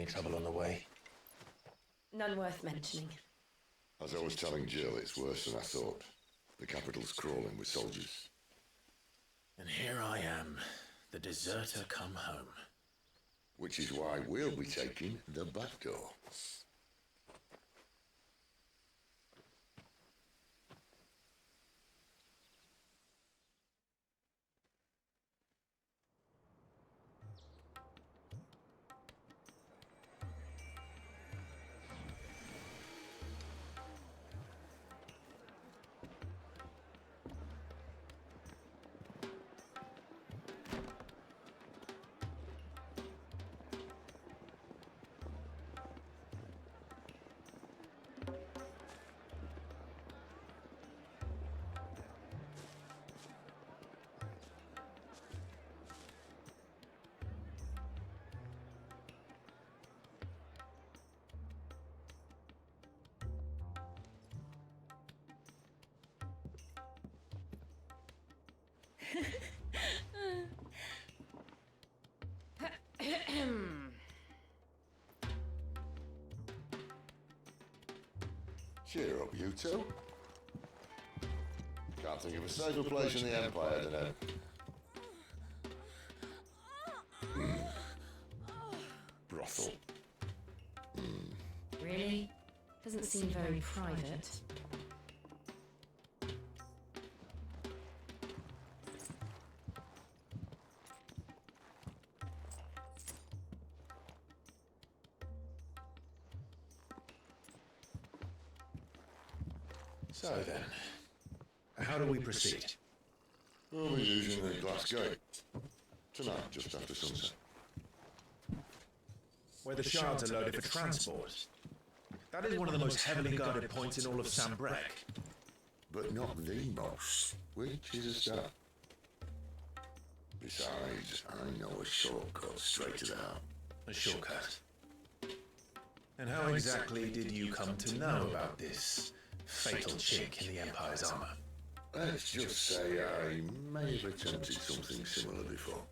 Any trouble on the way? None worth mentioning. As I was telling Jill, it's worse than I thought. The capital's crawling with soldiers. And here I am, the deserter come home. Which is why we'll be taking the back door. Cheer up, you two. Can't think of a safer place in the Empire than a... brothel. Really? Doesn't seem very private. So then, how do we proceed? We'll be using the glass gate. Tonight, just after sunset. Where the shards are loaded for transport. That is one of the most heavily guarded points in all of Sambrek. But not the most, which is a start. Besides, I know a shortcut straight to the heart. A shortcut? And how exactly did you come to know about this fatal chink in the Empire's armor? Let's just say I may have attempted something similar before.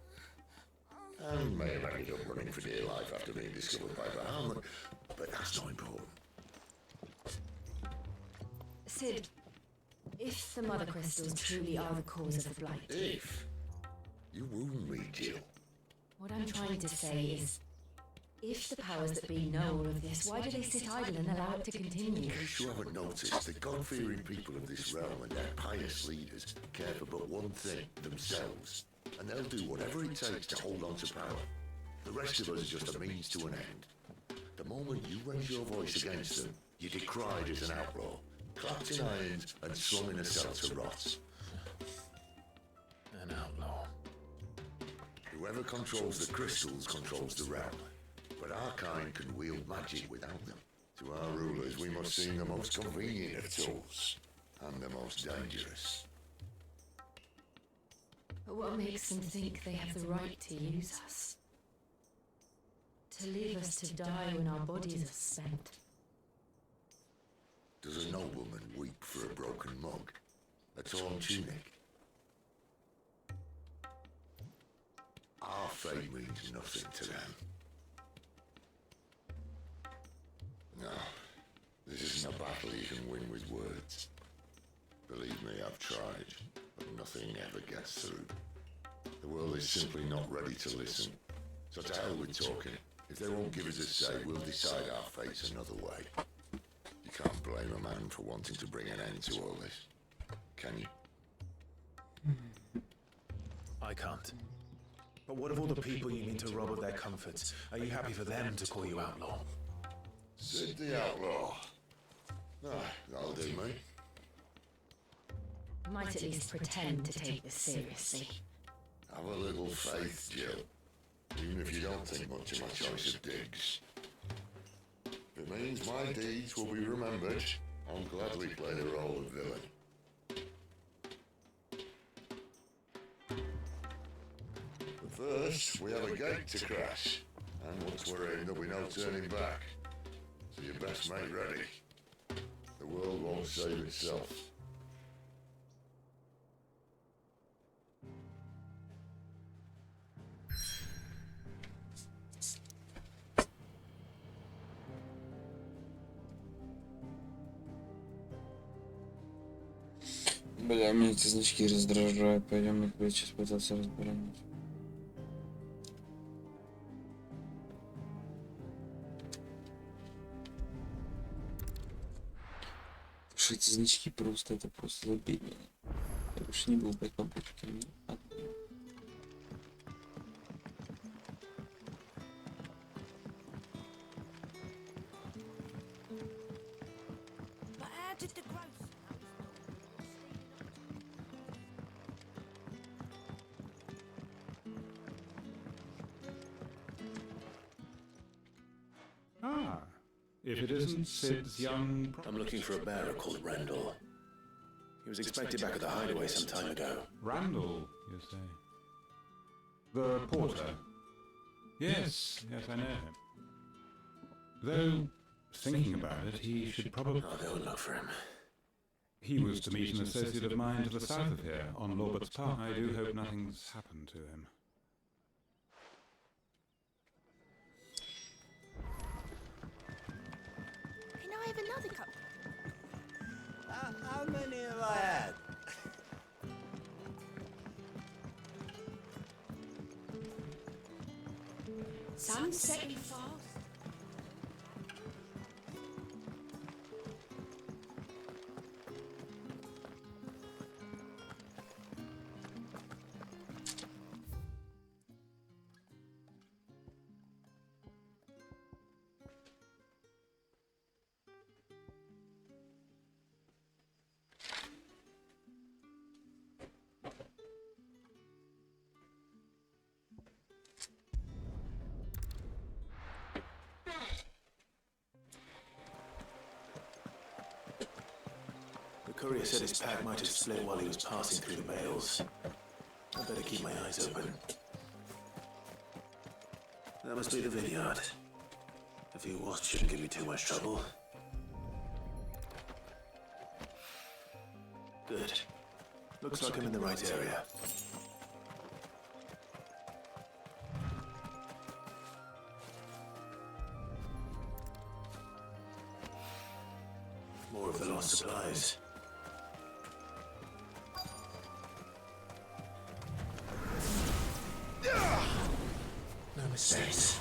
And may have ended up running for dear life after being discovered by Bahamut, but that's not important. Sid, if the mother crystals truly are the cause of the blight... If? You wound me, Jill. What I'm trying to say is, if the powers that be know all of this, why do they sit idle and allow it to continue? In case you haven't noticed, the God-fearing people of this realm and their pious leaders care for but one thing, themselves. And they'll do whatever it takes to hold on to power. The rest of us are just a means to an end. The moment you raise your voice against them, you're decried as an outlaw, clapped in irons and slung in a cell to rot. An outlaw. Whoever controls the crystals controls the realm. But our kind can wield magic without them. To our rulers, we must seem the most convenient of tools, and the most dangerous. But what makes them think they have the right to use us? To leave us to die when our bodies are spent? Does a nobleman weep for a broken mug? A torn tunic? Our fate means nothing to them. No, this isn't a battle you can win with words. Believe me, I've tried, but nothing ever gets through. The world is simply not ready to listen. So to hell with talking. If they won't give us a say, we'll decide our fates another way. You can't blame a man for wanting to bring an end to all this, can you? I can't. But what of all the people you mean to rob of their comforts? Are you happy for them to call you outlaw? Sid the Outlaw. Ah, that'll do, mate. You might at least pretend to take this seriously. Have a little faith, Jill. Even if you don't think much of my choice of digs. If it means my deeds will be remembered, I'll gladly play the role of villain. But first, we have a gate to crash. And once we're in, there'll be no turning back. So you best make ready. The world won't save itself. Бля, меня эти значки раздражают. Пойдем их, блядь, сейчас пытаться разбирать. Слушай, эти значки просто, это просто забей меня. Я больше не был брать побочки. Ah, if it isn't Sid's young... I'm looking for a bearer called Randall. He was expected back at the hideaway some time ago. Randall, you say? The porter? Yes, yes, I know him. Though, thinking about it, he should probably... I'll go and look for him. He was to meet an associate of mine to the south of here, on Lorbert's Park. I do hope nothing's happened to him. Can I have another cup? How many have I had? Sun's setting fast. The courier said his pack might have split while he was passing through the bales. I better keep my eyes open. That must be the vineyard. A few wasps shouldn't give me too much trouble. Good. Looks like I'm in the right area. More of the lost supplies. No mistakes.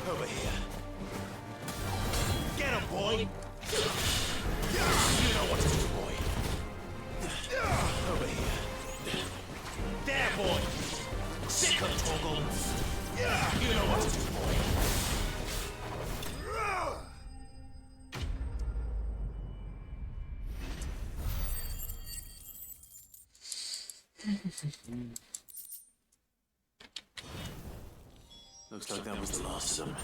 Over here. Get him, boy! You know what to do, boy. Over here. There, boy! Sick of Toggle! You know what to do, boy. Looks like that was the last of them.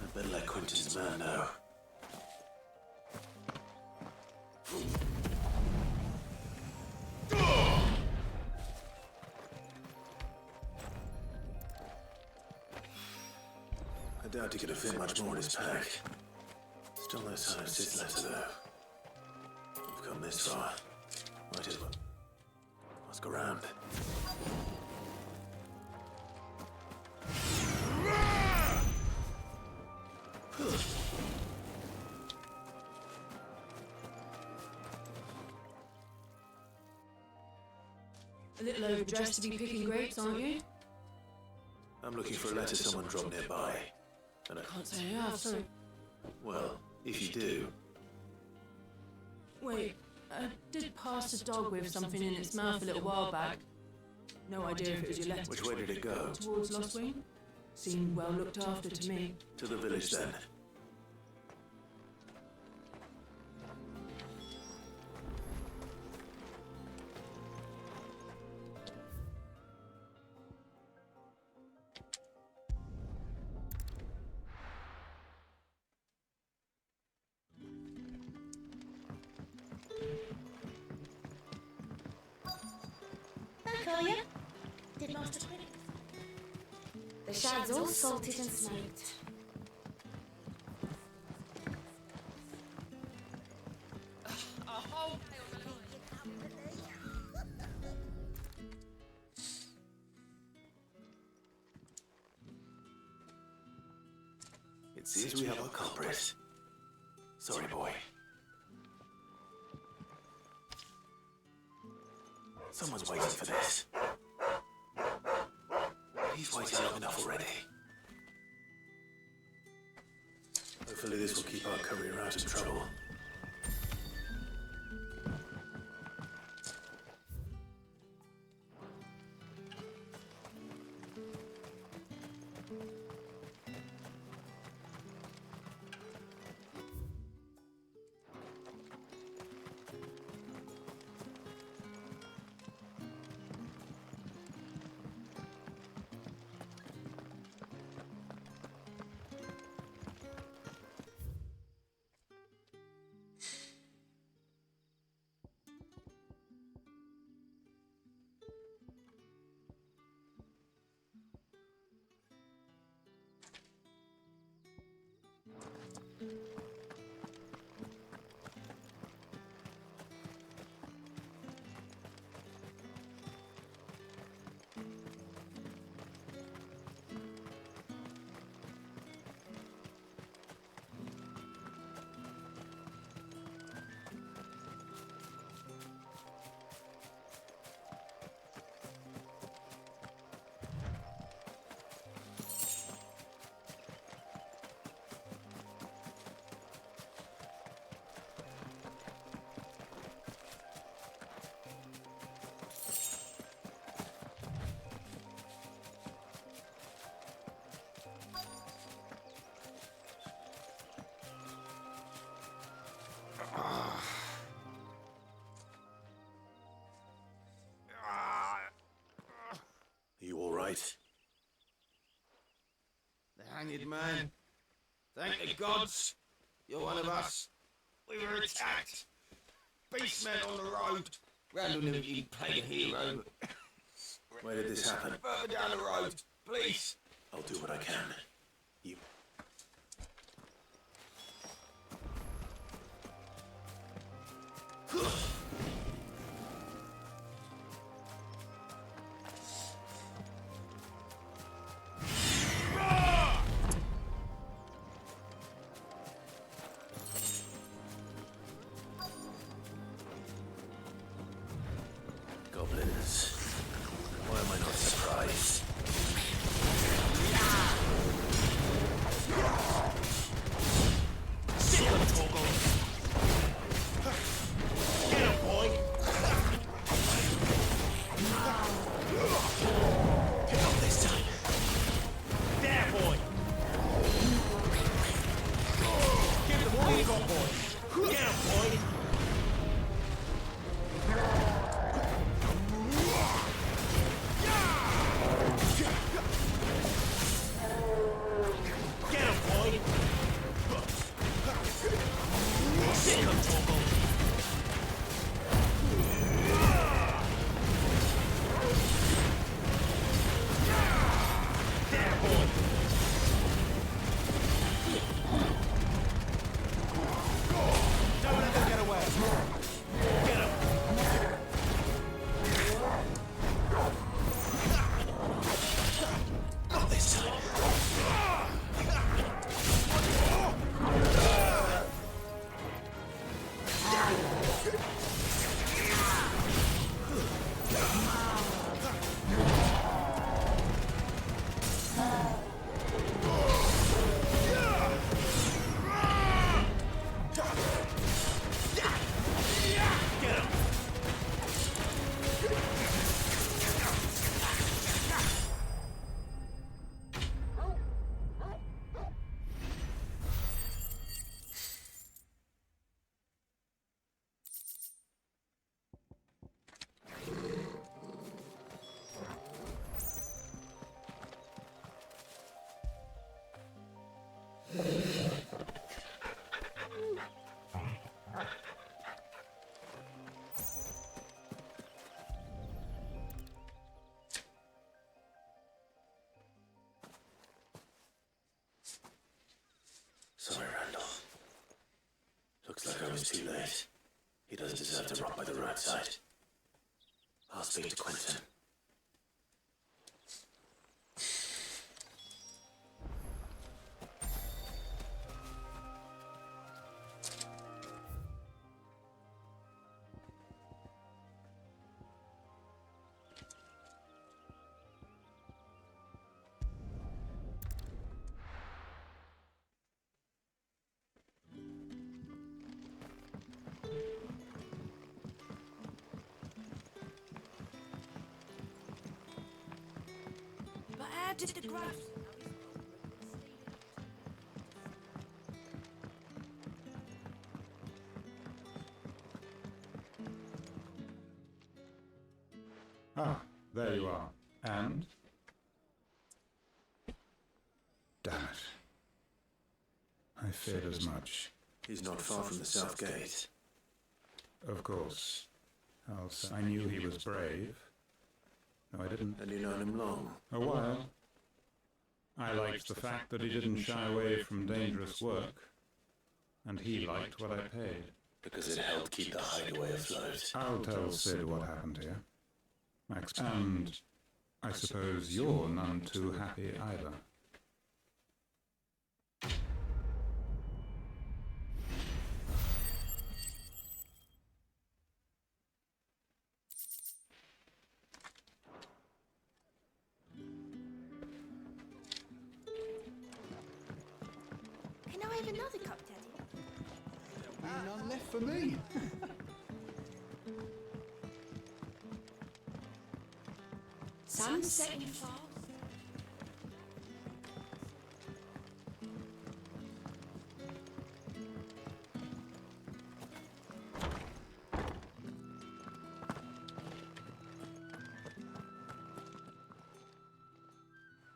I'd better let Quentin's man know. I doubt he could have fit much more in his pack. Still no sign of Sid's letter, though. We've come this far. Might as well ask around. A little overdressed to be picking grapes, aren't you? I'm looking for a letter someone dropped nearby. And I Can't say I have, sorry. Well, if you do, Wait, I did pass a dog with something in its mouth a little while back. No idea if it was your letter. which way did it go? Towards Lost Wing? Seemed well looked after to me. To the village, then. for you? Did Master Prince? The shad's all salted and smoked. It seems we have a culprit. Sorry, boy. Someone's waiting for this. He's waited long enough already. Hopefully this will keep our career out of trouble. You all right? The hanged man. Thank the gods. You're one of us. We were attacked. Beastmen on the road. Randall knew he'd play a hero. Where did this happen? Further down the road, please. I'll do what I can. You... Goblins. Why am I not surprised? Looks like I was too late. He doesn't deserve to rot by the roadside. I'll speak to Quentin. But how did the growth... Ah, there you are. And? Damn it. I feared as much. He's not far from the south gate. Of course. Else I knew he was brave. No, I didn't. And you known him long? A while. I liked the fact that he didn't shy away from dangerous work. And he liked what I paid. Because it helped keep the hideaway afloat. I'll tell Sid what happened here. And I suppose you're none too happy either. Can I have another cup, Daddy? None left for me. Sun's setting fast.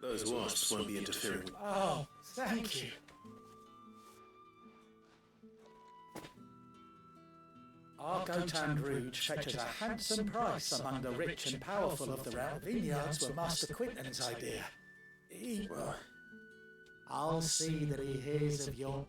Those wasps won't be interfering. Oh, thank you. Our Gotand Rouge fetches a handsome price among the rich and powerful of the realm. Vineyards were Master Quinton's idea. Well, I'll see that he hears of your...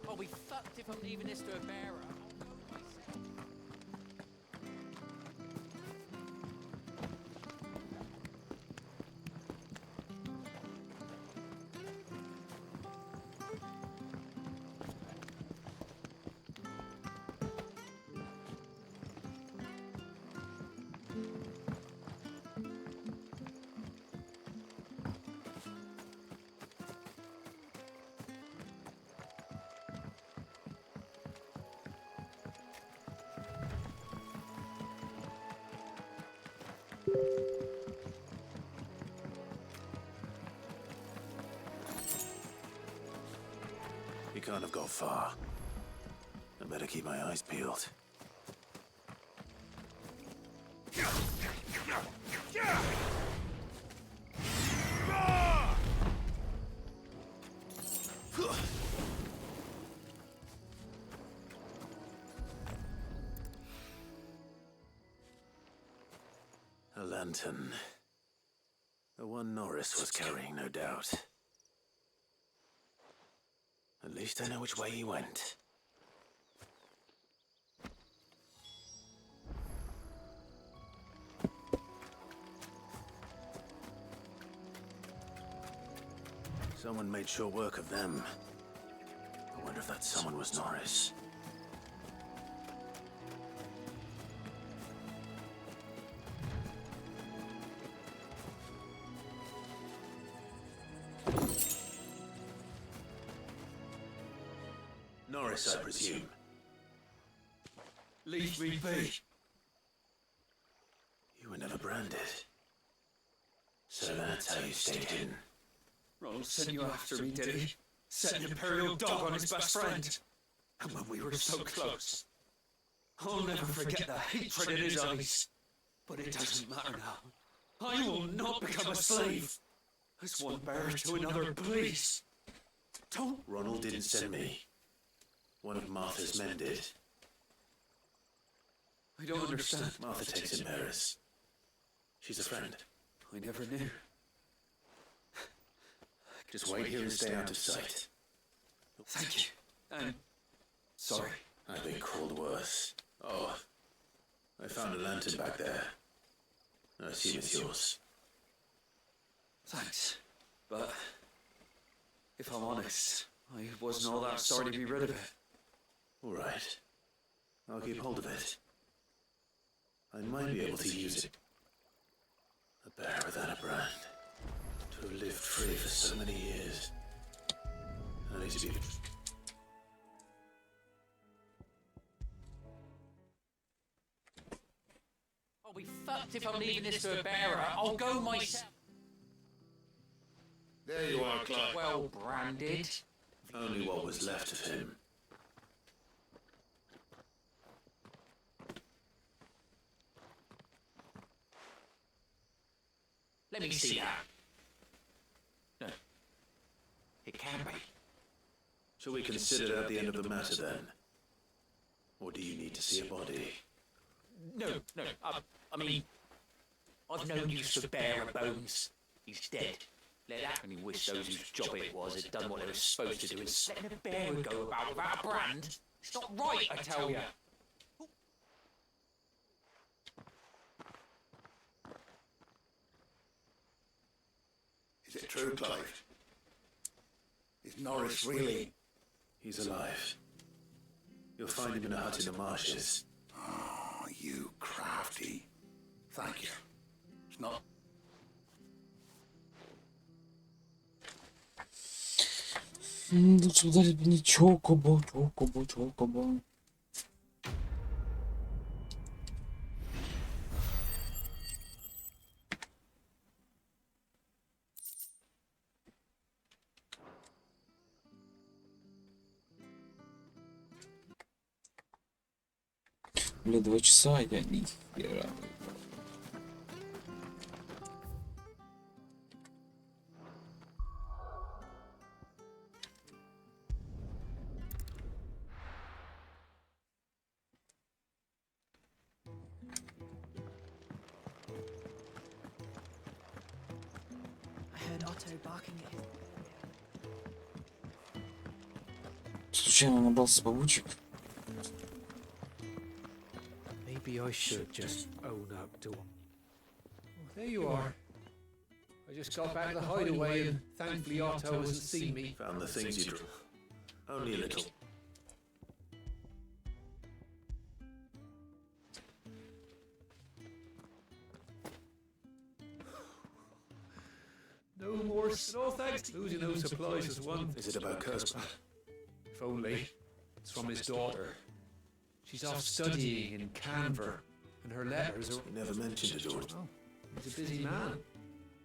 I'll be fucked if I'm leaving this to a bearer. He can't have gone far. I better keep my eyes peeled. A lantern. The one Norris was carrying, no doubt. At least I know which way he went. Someone made short work of them. I wonder if that someone was Norris. Norris, I presume. Leave me be. You were never branded. So that's how you stayed hidden. Ronald sent you after me, did he? Set an Imperial dog on his best friend. And when we were so close. I'll never forget the hatred in his eyes. But it doesn't matter now. I will not become a slave. As one bearer to another, please. Don't. Ronald didn't send me. One of Martha's men did. I don't understand. Martha takes in bearers. She's a friend. I never knew. Just wait here and stay out of sight. Thank you. And sorry. I've been called worse. Oh, I found a lantern back there. I assume it's yours. Thanks. But if I'm honest, I wasn't all that sorry to be rid of it. All right. I'll keep hold of it. I might be able to use it. A bear without a brand. To have lived free for so many years. I need to be... I'll be fucked if I'm leaving this to a bearer. I'll go myself. There you are, Clark. Well branded. Only what was left of him. Let me see that. No. It can be. Shall we consider that the end of the matter then? Or do you need to see a body? No. I mean, I've no use for bearer bones. He's dead. Let that only wish those whose job it was had done what they were supposed to do and letting a bearer go about without a brand. It's not right, I tell you. Is it true, Clive? Is Norris really... He's alive. You'll find him in a hut in the marshes. Oh, you crafty. Thank you. It's not... Лучше ударить мне чокобо. Бля, 2 часа, я ни хера. I heard Otto barking at his... Случайно набрался побочек. Maybe I should just own up to... Oh, there you are. I just got back to the hideaway and thankfully Otto hasn't seen me. Found the things you drew. Only a little. No more snow, thanks. Losing those supplies is one thing. Is it about Kirsten? If only. It's from his daughter. She's off studying in Canver, and her letters are... He never mentioned it, George. Oh, he's a busy man.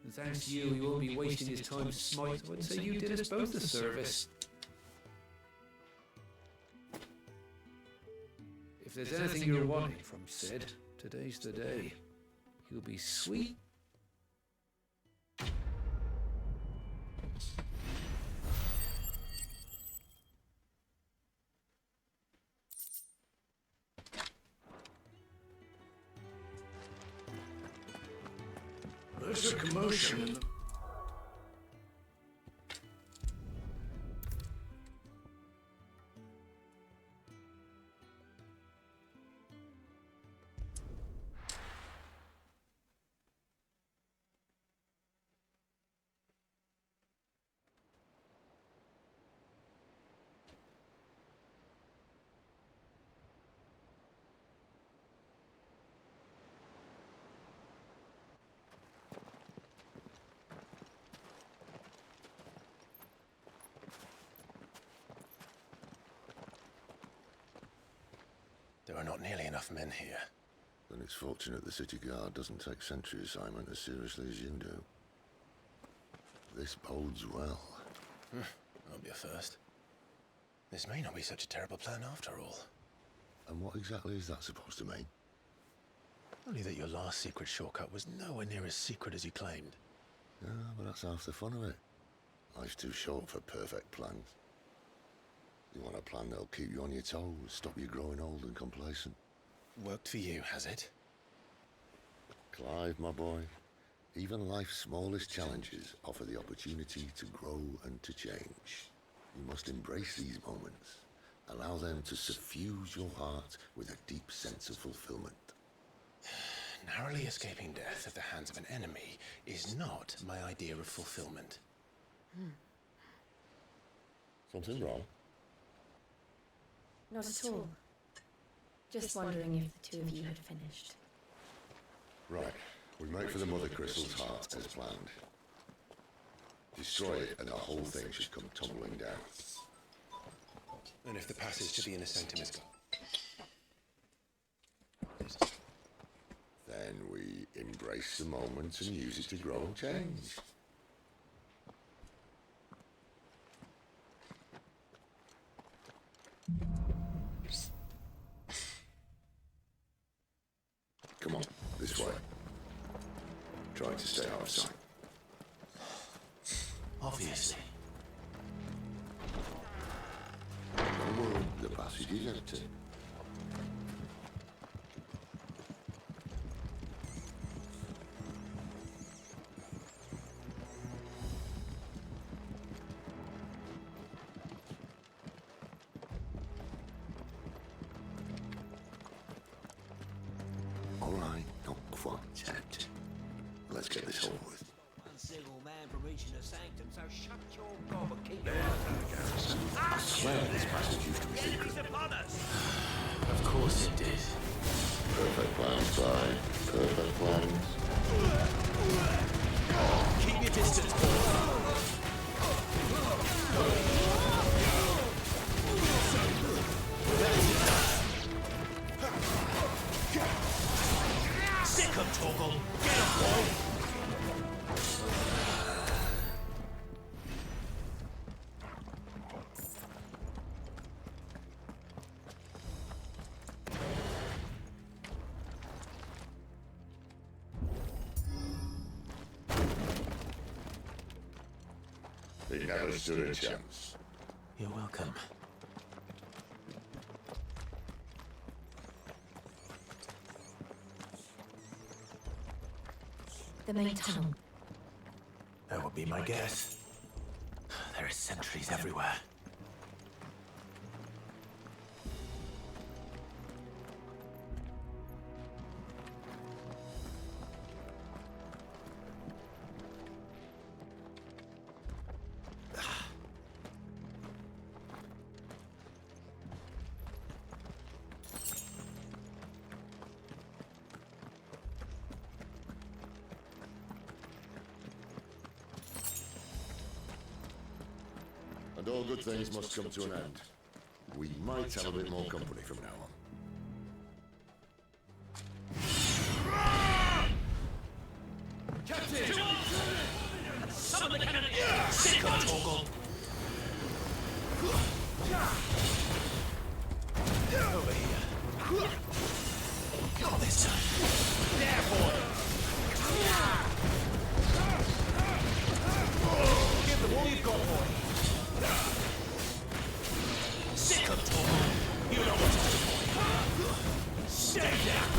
And thanks to you, he won't be wasting his time smite. I would say you did us both a service. If there's anything you're wanting from Sid, today's the day. He'll be sweet. There's a commotion in the... got nearly enough men here. Then it's fortunate the city guard doesn't take sentry assignment as seriously as you do. This bodes well. Won't be a first. This may not be such a terrible plan after all. And what exactly is that supposed to mean? Only that your last secret shortcut was nowhere near as secret as you claimed. Yeah, but that's half the fun of it. Life's too short for perfect plans. You want a plan that'll keep you on your toes, stop you growing old and complacent. Worked for you, has it? Clive, my boy, even life's smallest challenges offer the opportunity to grow and to change. You must embrace these moments. Allow them to suffuse your heart with a deep sense of fulfillment. Narrowly escaping death at the hands of an enemy is not my idea of fulfillment. Something wrong? Not at all. Just wondering if the two of you had finished. Right. We make for the Mother Crystal's heart as planned. Destroy it and the whole thing should come tumbling down. And if the passage to the inner sanctum is then we embrace the moment and use it to grow and change. Come on, this way. Trying to stay out of sight. obviously. Don't worry, the passage is empty. All right, not quite empty. Let's get this over with. One single man from reaching the sanctum, so shut your gob and keep your I swear this passage used to be secret. Of course it did. Perfect plans, Si. Perfect plans. Keep your distance, Sick of Torgal! Get him, boy! He never stood a chance. You're welcome. The main tunnel. That would be my guess. There are sentries everywhere. And all good things must come to an end. We might have a bit more company from now on. Captain! Summon the cannon! Sick of Torgal! Over here. Got this time! There, boy! Give them all you've got, boy. Sick of Torgal! You know what to do! Stay down!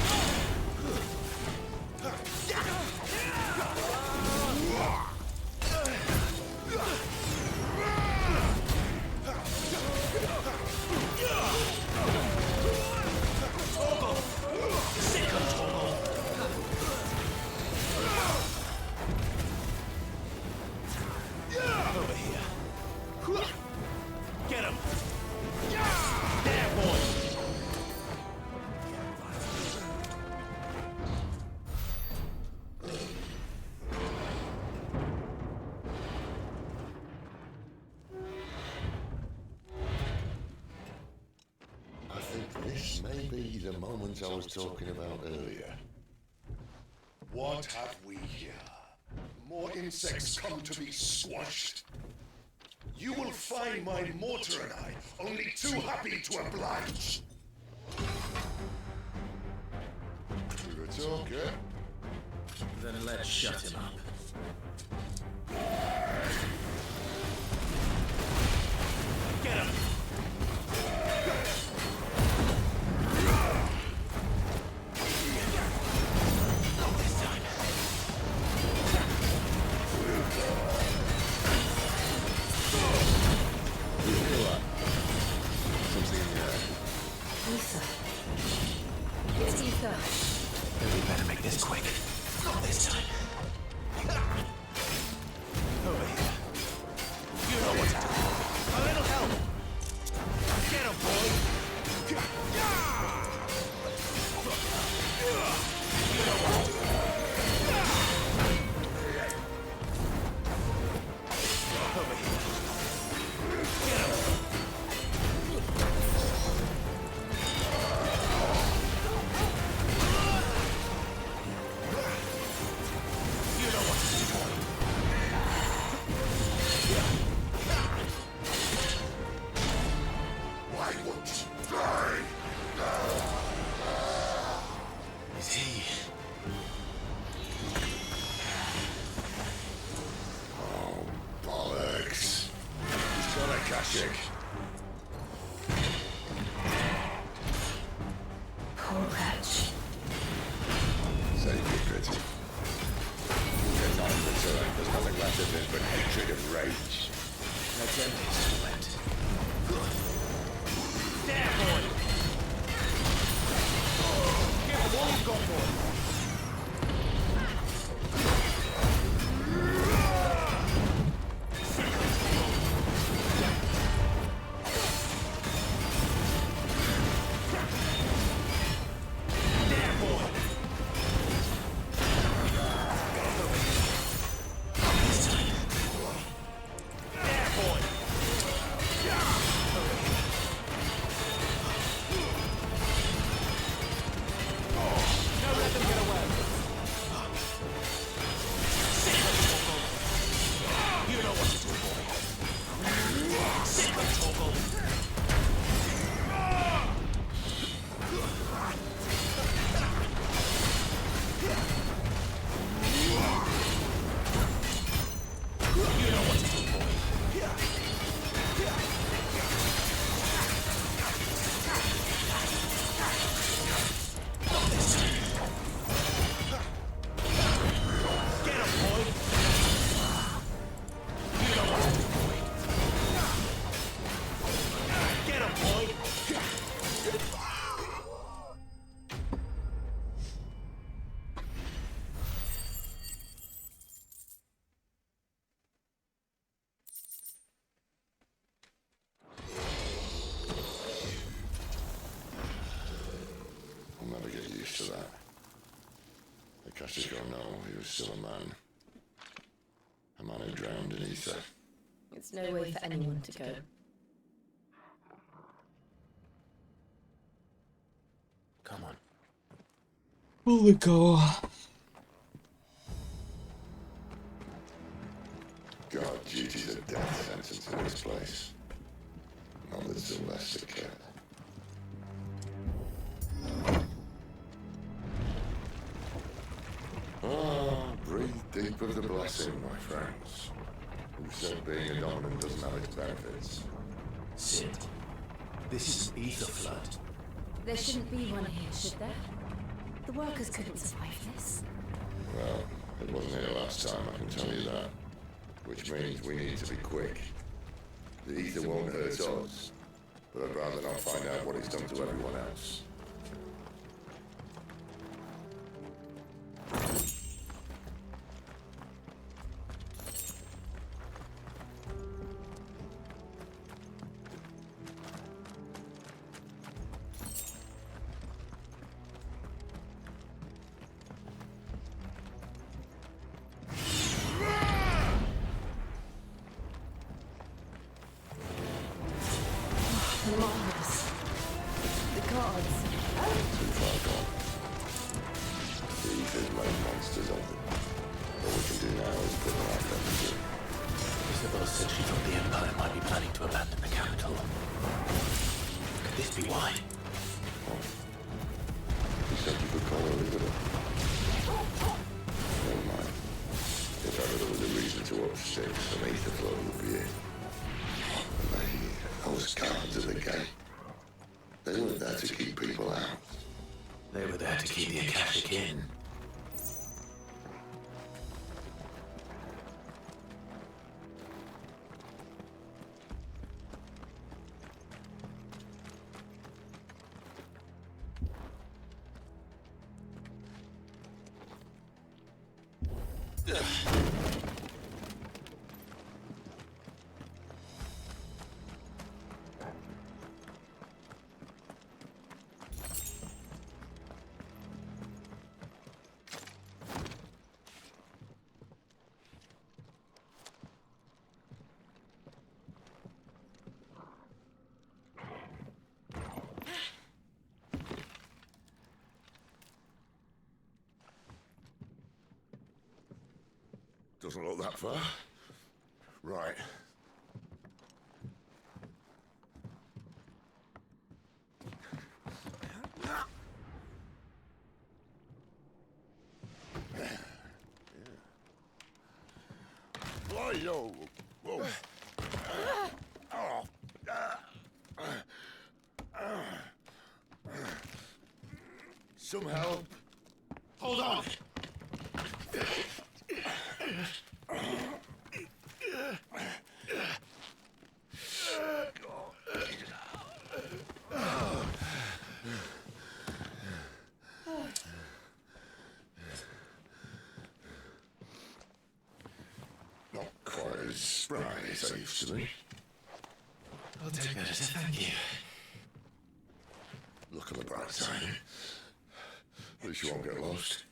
Torgal! Sick of Torgal! me the moment I was talking about earlier. What have we here? More insects come to be squashed. You will find my mortar and I only too happy to oblige. You're a talker. Then let's shut him up. Get him! Something in your eye. Ether. It's Ether. We better make this quick. Not this time. Over here. You know what to do. A little help. Get him, boy. You know what to do. Over here. Get him. You know what to do, boy. Why won't you die? Is he? Oh, bollocks. He's got a Kashik. Poor wretch. Save you, pretty. There's not in the turn. There's nothing left of him but hatred and rage. Let's end this sweat. There, boy. Give him all you've got, boy. There, boy. This time. There, boy. Don't let them get away. You know what to do, boy. Sit with Toggle. You know what to do, boy. Get him, boy. You know what to do, boy. Get him, boy. I'll never get used to that. The Kashik or no, he was still a man. A man who drowned in ether. It's no way for anyone to go. Come on. Holy cow. God, duty's a death sentence in this place. Not that Sylvester cared. Ah, breathe deep of the blessing, my friends. Who said being a dominant doesn't have its benefits? Sid, this is an ether flood. There shouldn't be one here, should there? The workers couldn't survive this. Well, it wasn't here last time, I can tell you that. Which means we need to be quick. The ether won't hurt us, but I'd rather not find out what it's done to everyone else. The gods. to up sticks from Ether flow of year. I was guards at the gate. They weren't there to keep people out. They were there to keep the Akashic in. Doesn't look that far. Right. Whoa, whoa. Some help. Hold on. Not quite as spry as I used to be. I'll take that as a thank you. Look on the bright side. At least you won't get lost.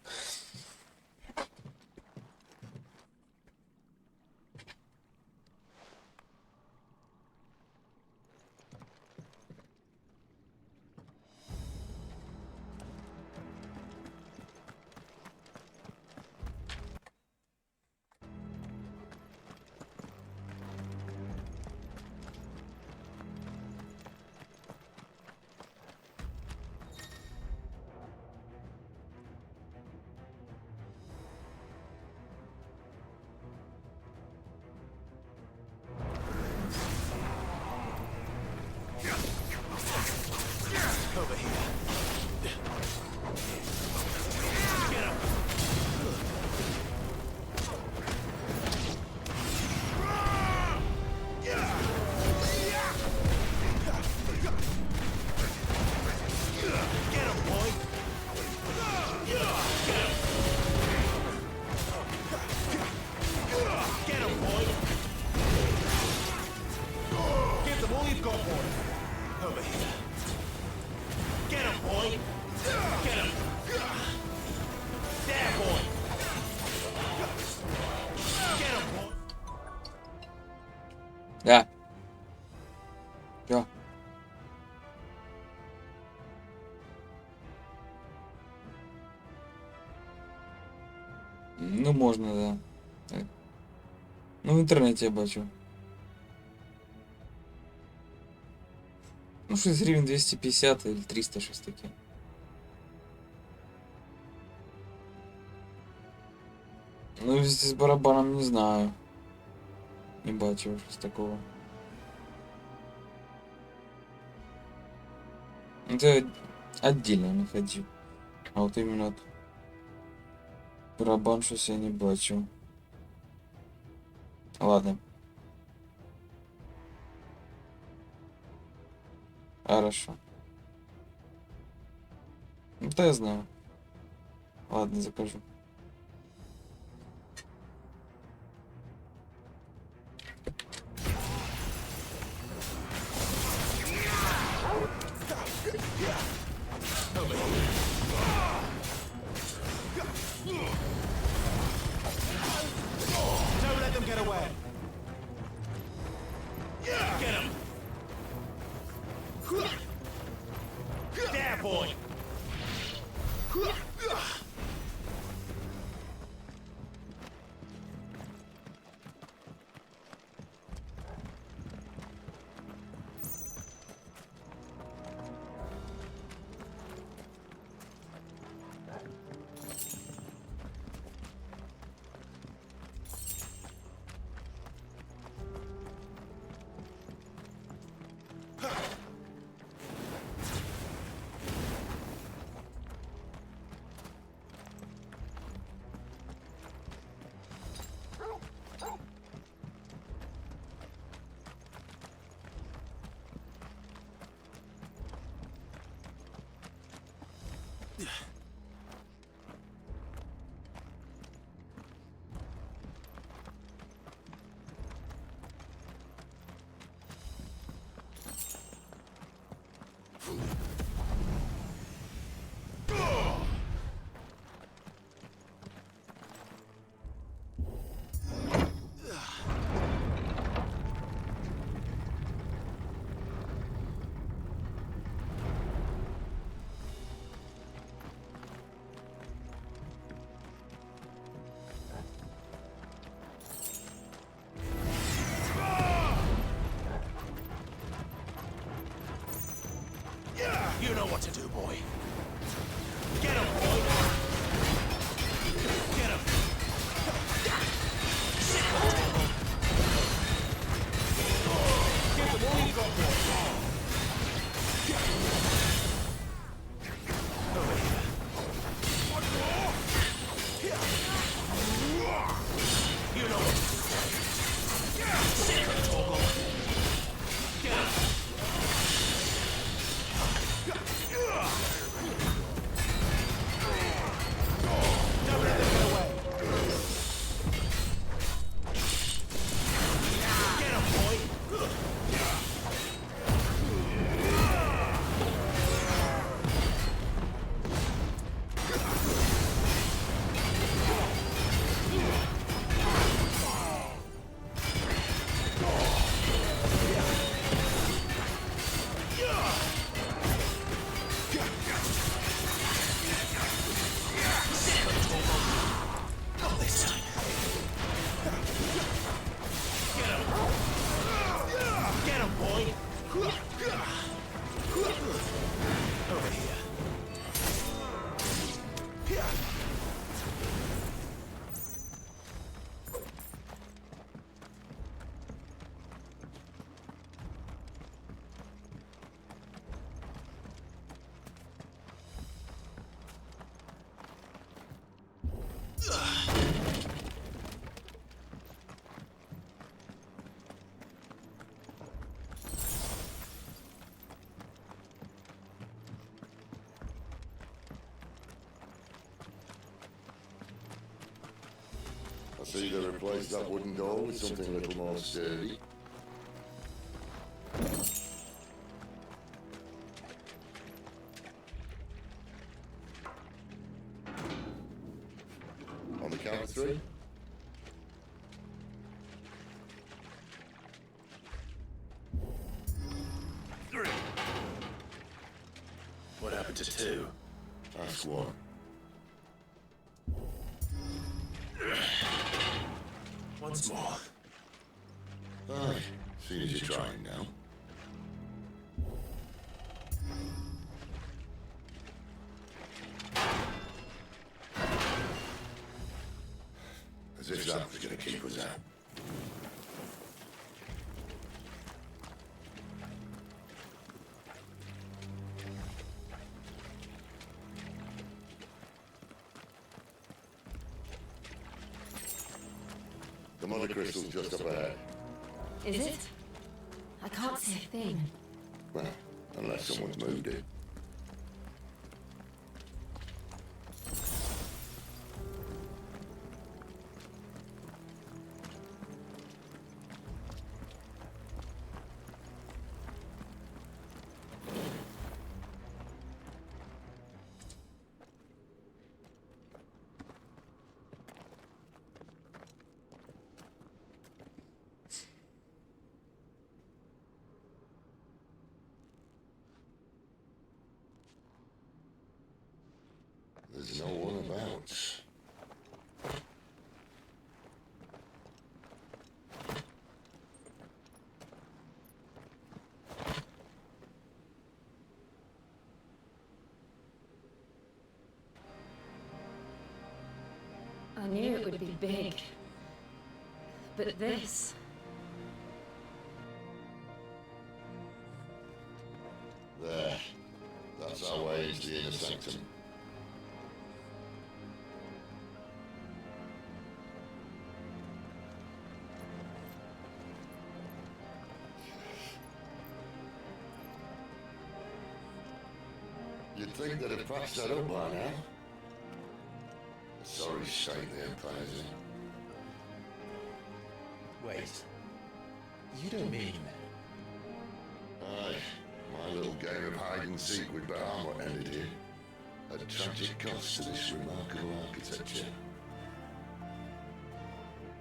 Over here. Get him. Get him, boy. Get him, boy. Give them all you've got, boy. Over here. Get him, boy! Get him! There, boy! Get him, boy! Да. Чё? Ну, можно, да. Так. Ну, в интернете я бачу. Ну, 6 гривен 250 или 300, щось таке. Ну, с барабаном не знаю. Не бачу щось такого. Это отдельно находил. А вот именно вот барабан щось я не бачу. Ладно. Хорошо. Ну, да я знаю. Ладно, закажу. Don't let them get away! Get him! There, boy! You know what to do, boy. Get him, boy. Get him. Give them all you got, boy. Over here. One more. You know what to do. Sick of Toggle. Get him. Don't let them get away. Get him, boy. Not this time. Get him, boy. Over here. I see they replaced that wooden door with something a little more sturdy. On the count of three. What happened to two? Ask one. Once more. Aye, seeing as you're trying now. As if that was going to keep us out. The mother crystal's just up ahead. Is it? I can't see a thing. Well, unless someone's moved it. There's no one about. I knew it would be big. But this... There. That's our way into the inner sanctum. You'd think they'd have patched that up by now. A sorry state the Empire's in. Wait. You don't mean... Aye, my little game of hide and seek with Bahamut ended here. A tragic cost to this remarkable architecture.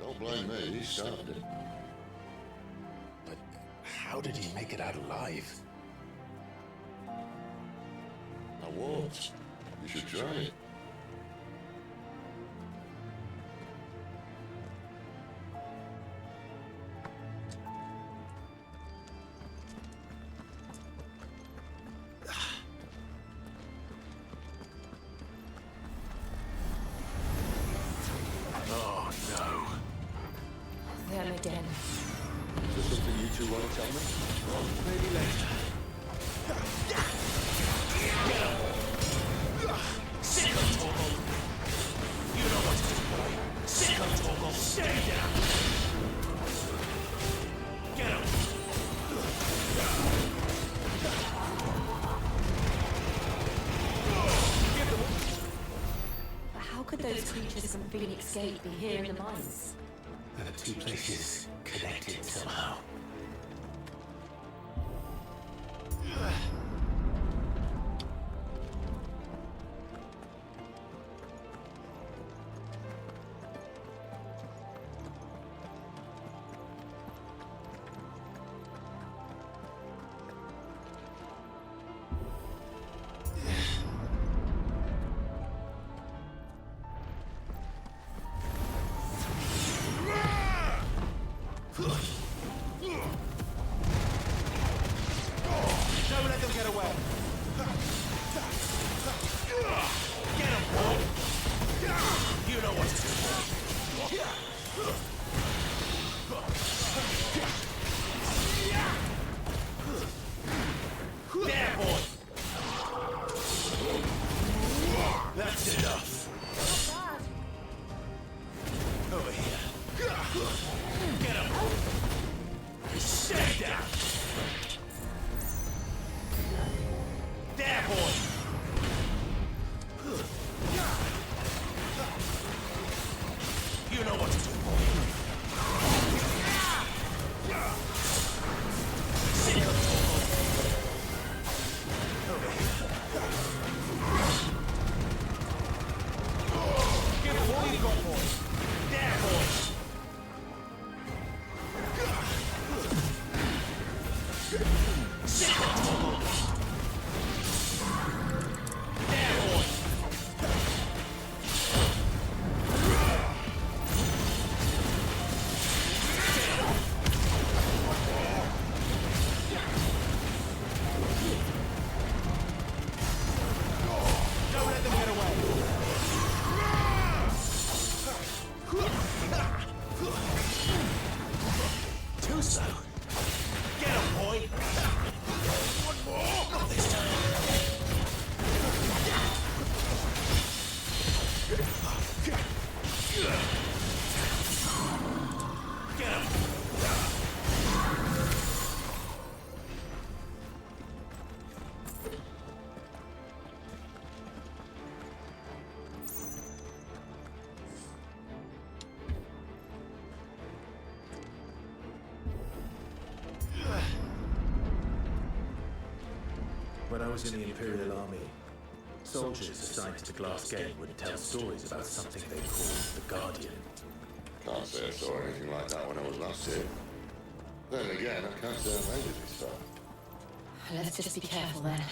Don't blame me, he started it. But how did he make it out alive? I walked. You should try it. Oh no. Them again. Is there something you two want to tell me? Maybe later. Sick of Torgal! You know what to do, boy! Sick of Torgal! Stay down! Get him! But how could those creatures from Phoenix Gate be here in the mines? Are the two places connected somehow? Don't let them get away! Get him, boy! You know what to do. There, boy! That's enough. Over here. Get him! Stay down! There, boy! You know what to do, boy. Sick of Torgal. Over here. Give him all you got, boy. There, boy. Sick of Torgal. There, boy. Don't let them get away. Tuso. Get him, boy. One more. Not this time. Get him. When I was in the Imperial Army, soldiers assigned to the Glass Gate would tell stories about something they called the Guardian. Can't say I saw anything like that when I was last here. Then again, I can't say I made it this far. Let's just be careful then.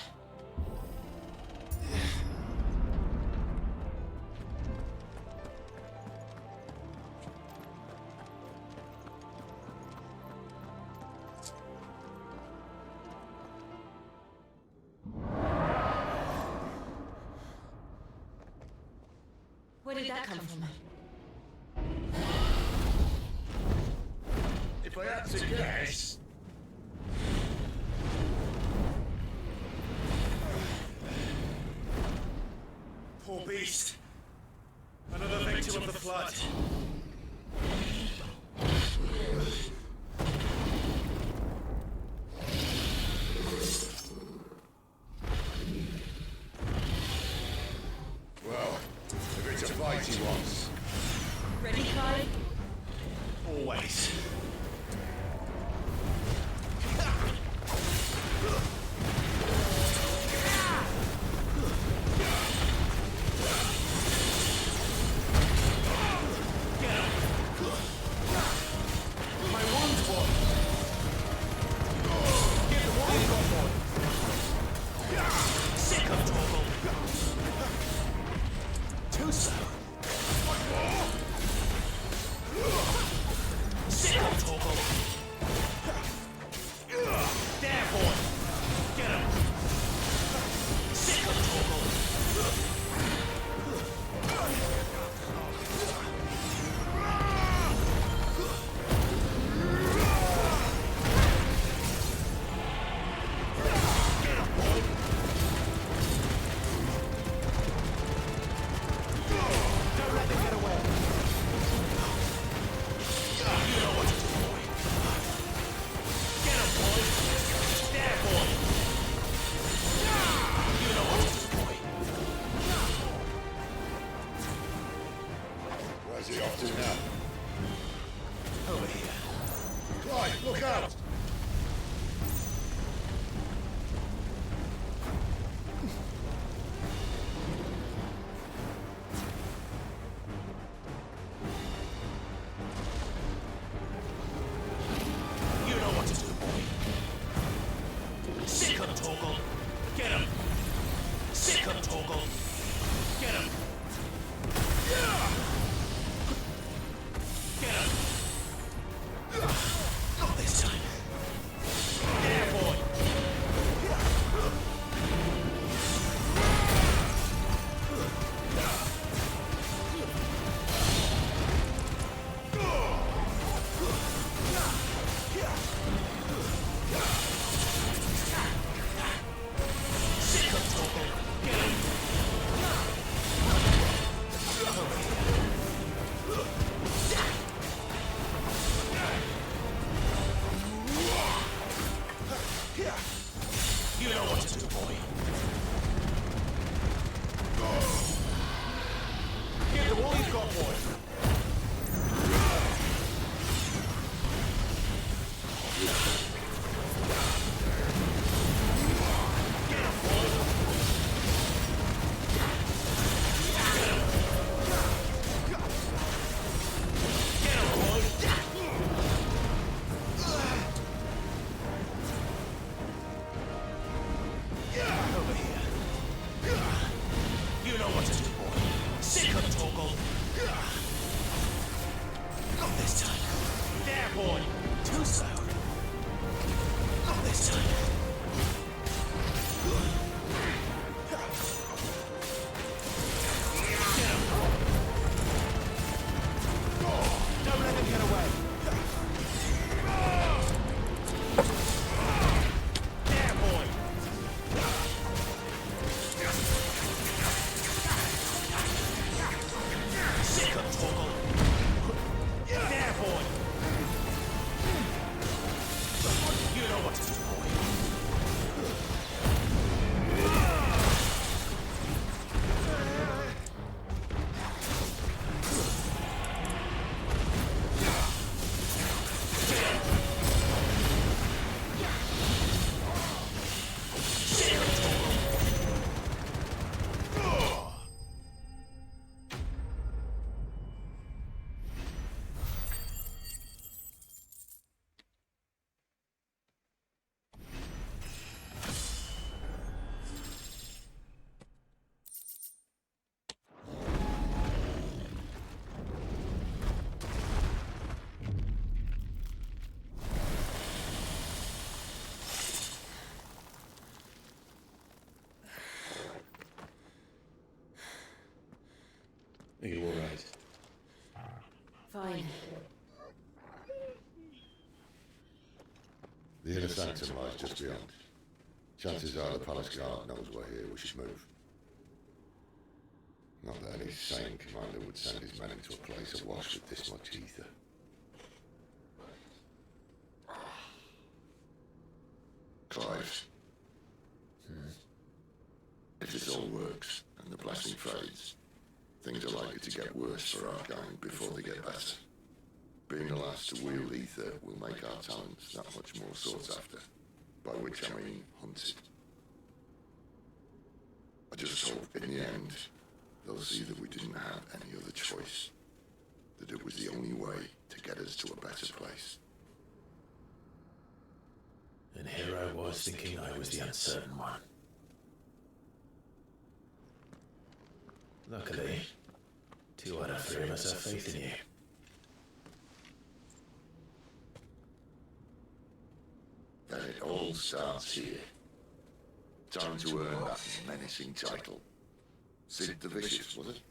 Where did that come from? If I had to guess... Poor beast. Another victim of the flood. Well, if it's a fight he wants. Ready, Kai? Torgal! There, boy! Get him! Sick of Torgal! Where's he off to now? Over here. Clive, look out! You know what to do, boy. Sick him, Torgal. Get him. Sick him, Torgal. Get him. Get him. Not this time. There, boy. Sick him, Torgal. Get him. You know what to do, boy. Give him all you've got, boy. Get him, boy. Get him, boy. Over here. You know what to do, boy. Sick of Torgal. Not this time. There, boy. Too slow. Not this time. Get him. Don't let them get away. There, boy. Sick of Torgal. There, boy. You know what to do, boy. Sick of Torgal. Are you alright? Fine. The inner sanctum lies just beyond. Chances are the palace guard knows we're here. We should move. Not that any sane commander would send his men into a place awash with this much ether. Clive. If this all works, and the blessing fades, things are likely to get worse for our gang before they get better. Being the last to wield ether will make our talents that much more sought after, by which I mean hunted. I just hope in the end, they'll see that we didn't have any other choice, that it was the only way to get us to a better place. And here I was thinking I was the uncertain one. Luckily, 2 out of 3 of us have faith in you. And it all starts here. Time to earn that menacing title. Sid the Vicious, was it?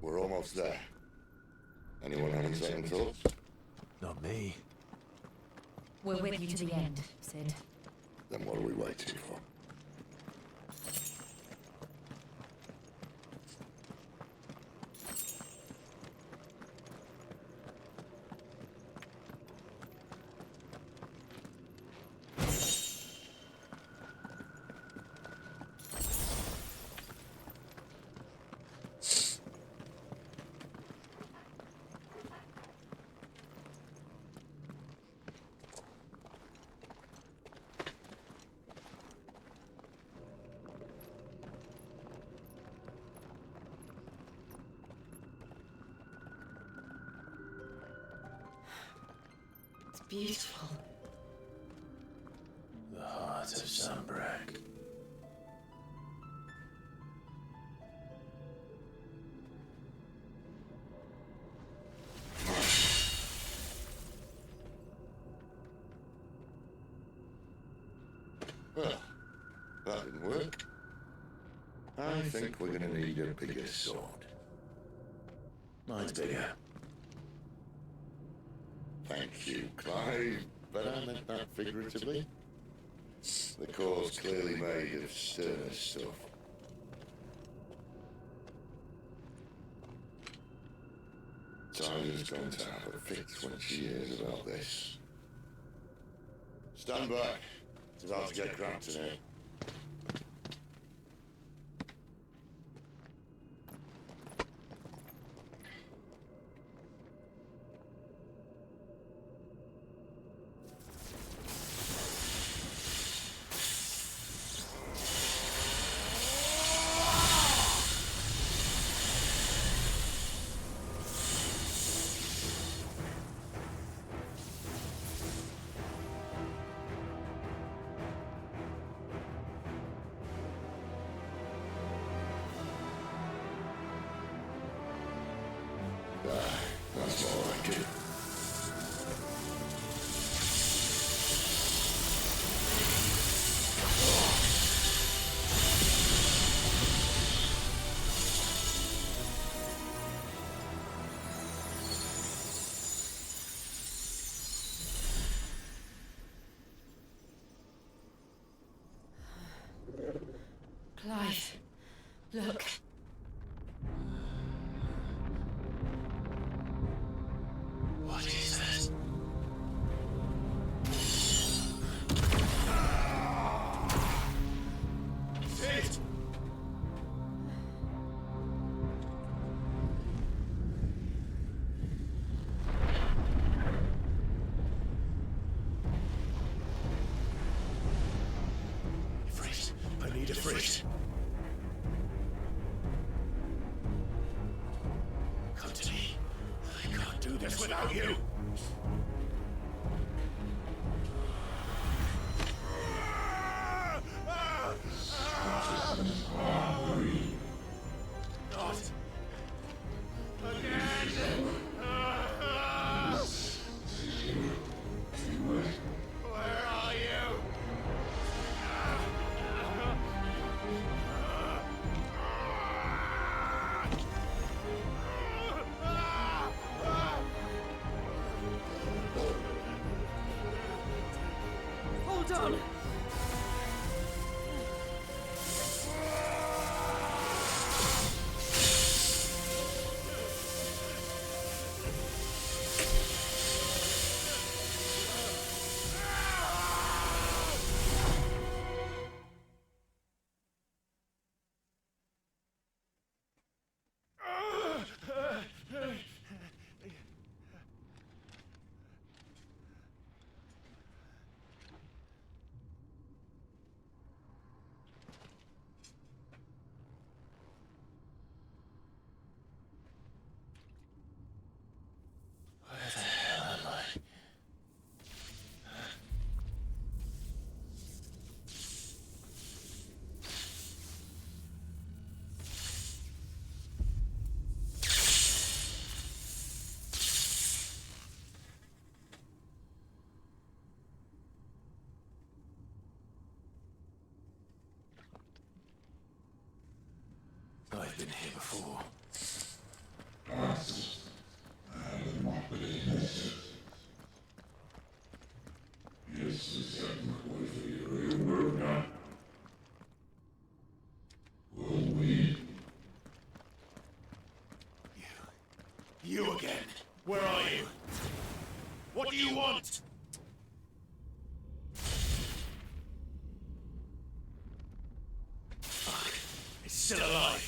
We're almost there. Anyone having second thoughts? Not me. We're with you to the end, Sid. Then what are we waiting for? It's beautiful. The heart of Zambrak. Well, that didn't work. I think we're gonna need a bigger sword. Mine's bigger. Thank you, Clive, but I meant that figuratively. The core's clearly made of sterner stuff. Tyler's going to have a fit when she hears about this. Stand back. It's about to get cramped in here. That's all I do. Clive, look. What is this? Sid! Frit, I need a Frit. Come to me. I can't do this without you. Not again. Where are you? Hold on. I've been here before. You again. Where are you? What do you want? Fuck. It's still alive.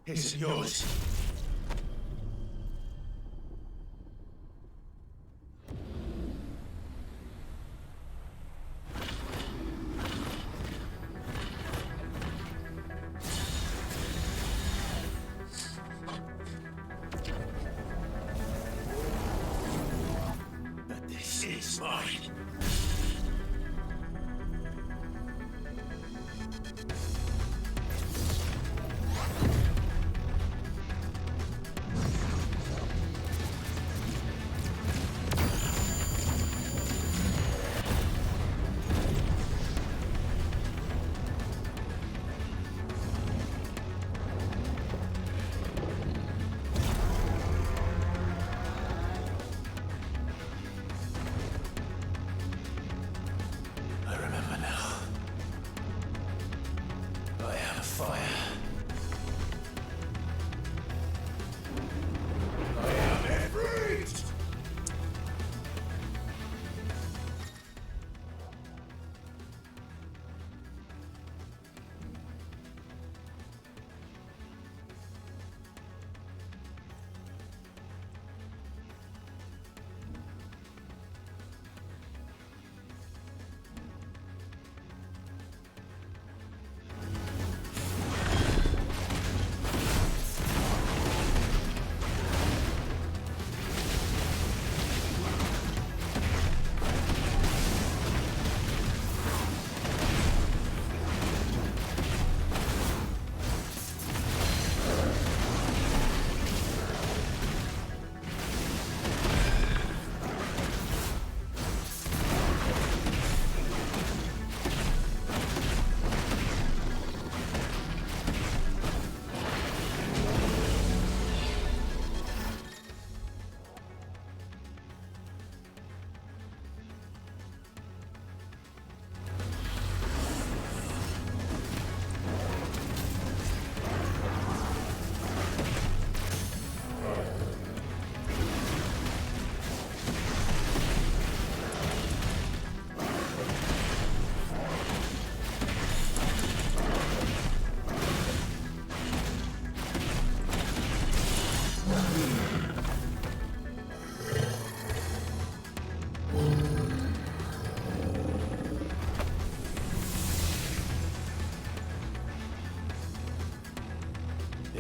Isn't yours. But this is mine.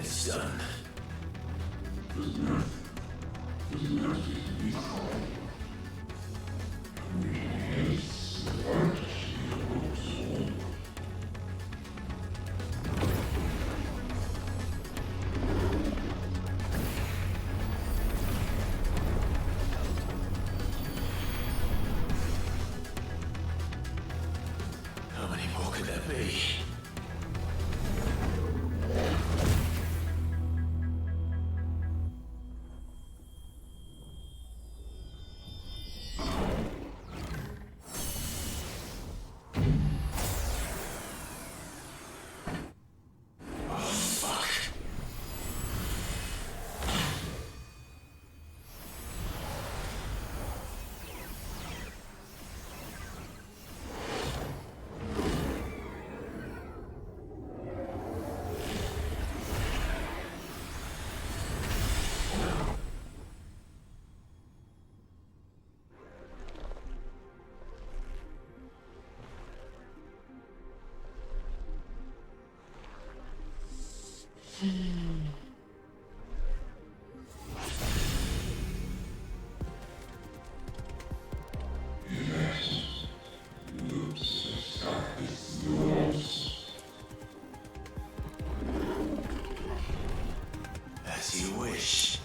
it's done. How many more could there be? As you wish.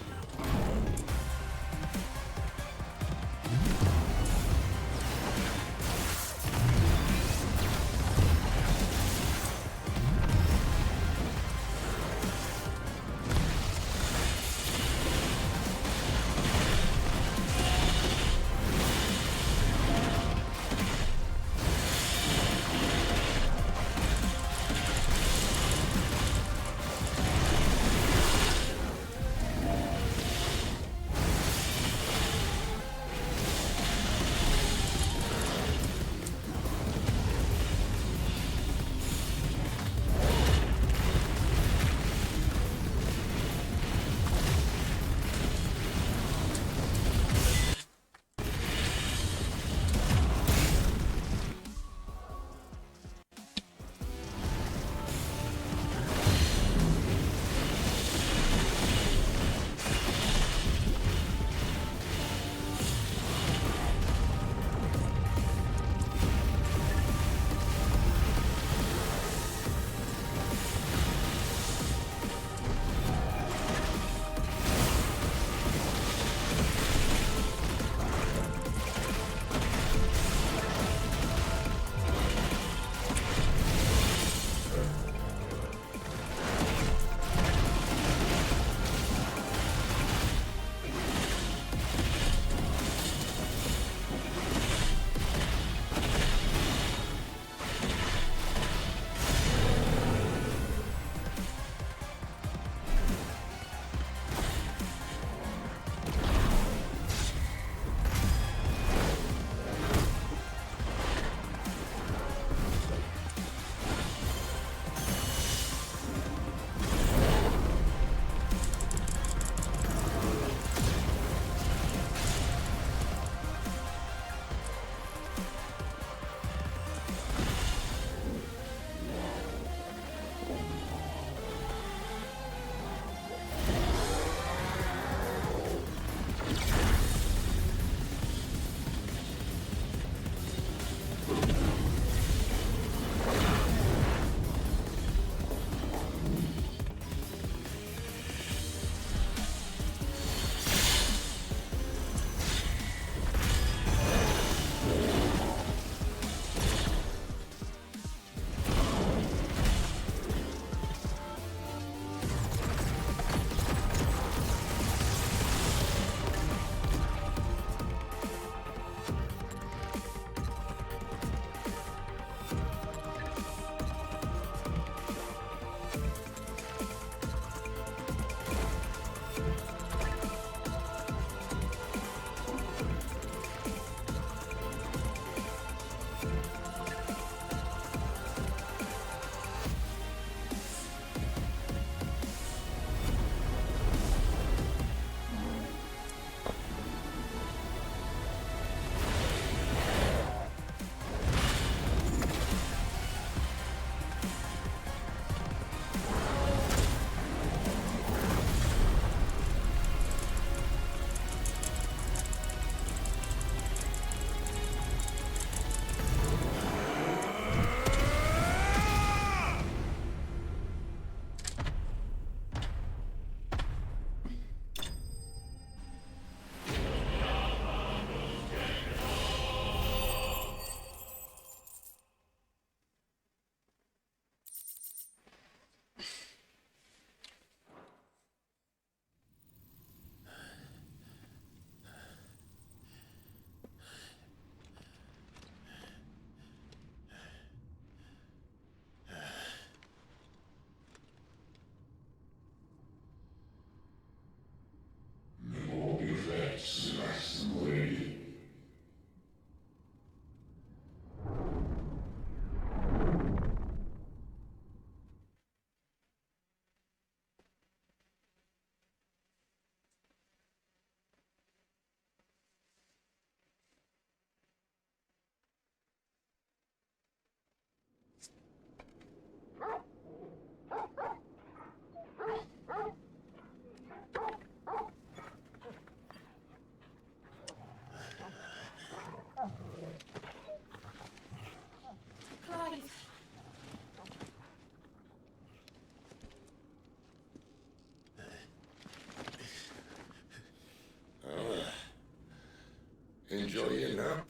Enjoy your nap.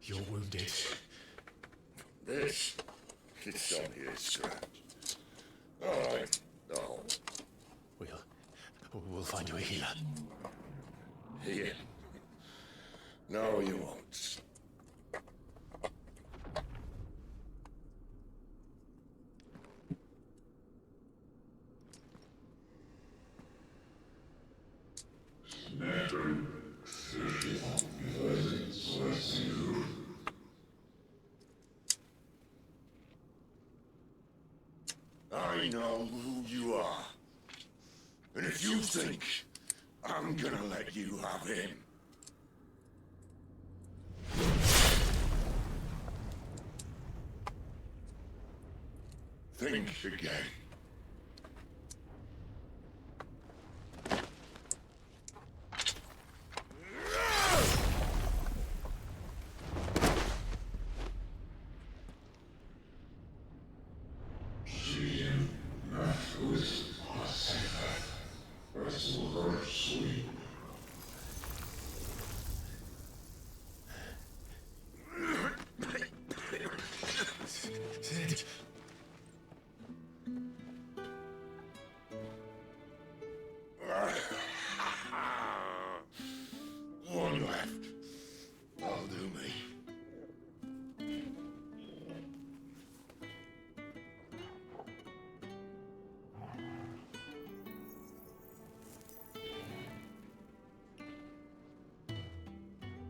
You're wounded. This? It's on here, scratch. Alright, no. We'll find you a healer. Here. No, you won't. I know who you are. And if you think I'm gonna let you have him... think again. One left. That'll do me.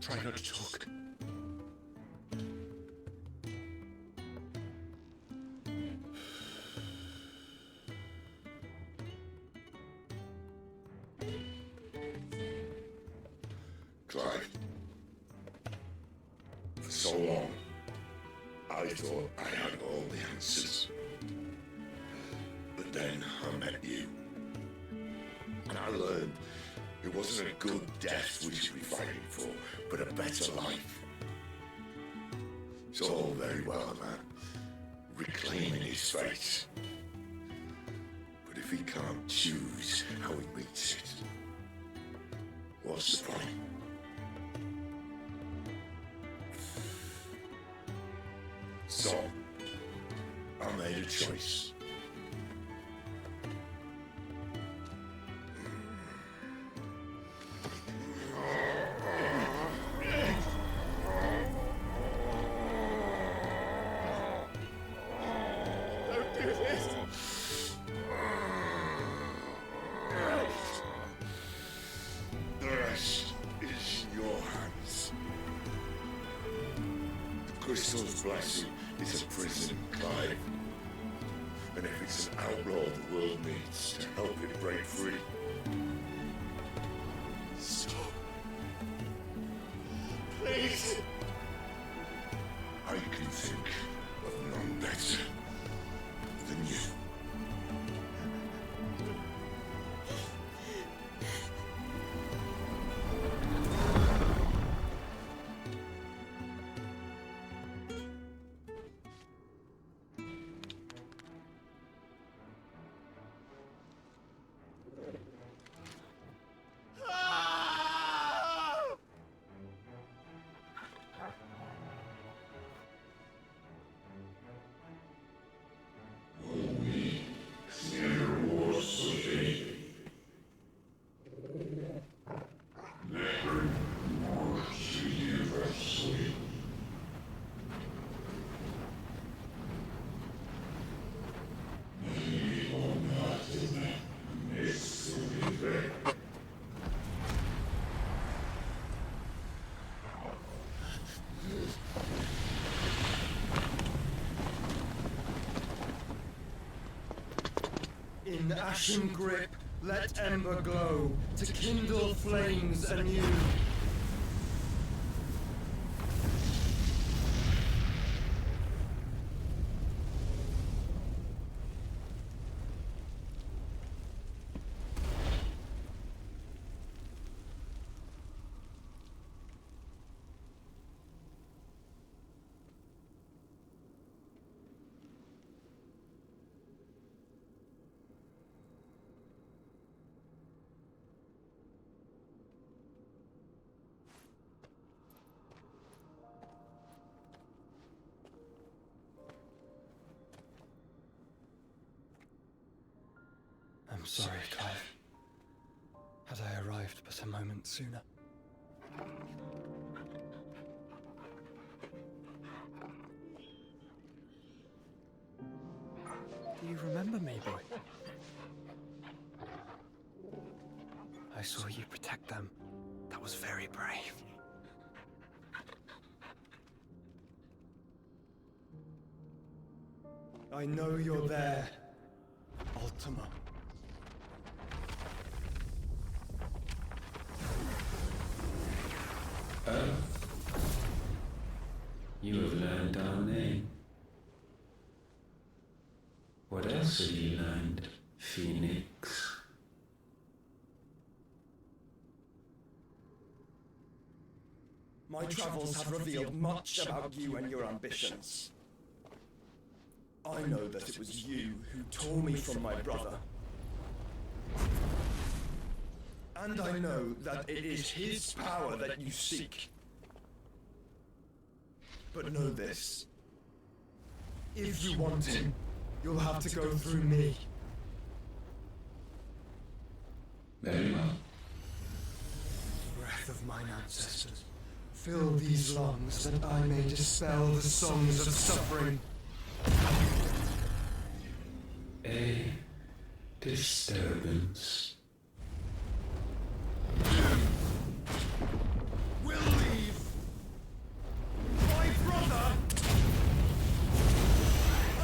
Try not to talk. Clive. For so long, I thought I had all the answers. But then I met you. And I learned it wasn't a good death we should be fighting for, but a better life. It's all very well, man, reclaiming his fate. But if he can't choose how he meets it, what's the point? So, I made a choice. Don't do this! The rest is in your hands. The crystal's blessing is a prison, Clive. And if it's an outlaw the world needs to help it break free. Stop. Please. I can think of none better than you. In ashen grip, let ember glow, to kindle flames anew. I'm sorry, Clive. Had I arrived but a moment sooner. Do you remember me, boy? I saw you protect them. That was very brave. I know you're there, Ultima. Oh. You have learned our name. What else have you learned, Phoenix? My travels have revealed much about you and your ambitions. I know that it was you who tore me from my brother. And I know that it is his power that you seek. But know this. If you want him, you'll have to go through me. Very well. Breath of mine ancestors, fill these lungs that I may dispel the songs of suffering. A disturbance. We'll leave. My brother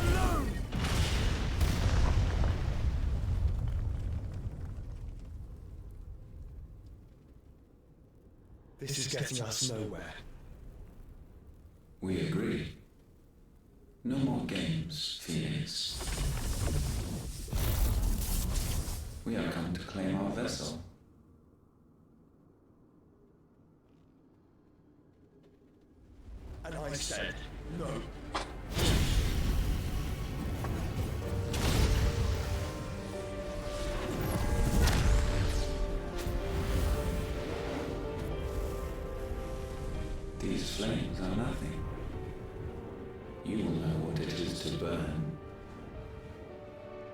alone. This is getting us nowhere. We agree. No more games, Phoenix. We have come to claim our vessel. And I said no. These flames are nothing. You will know what it is to burn.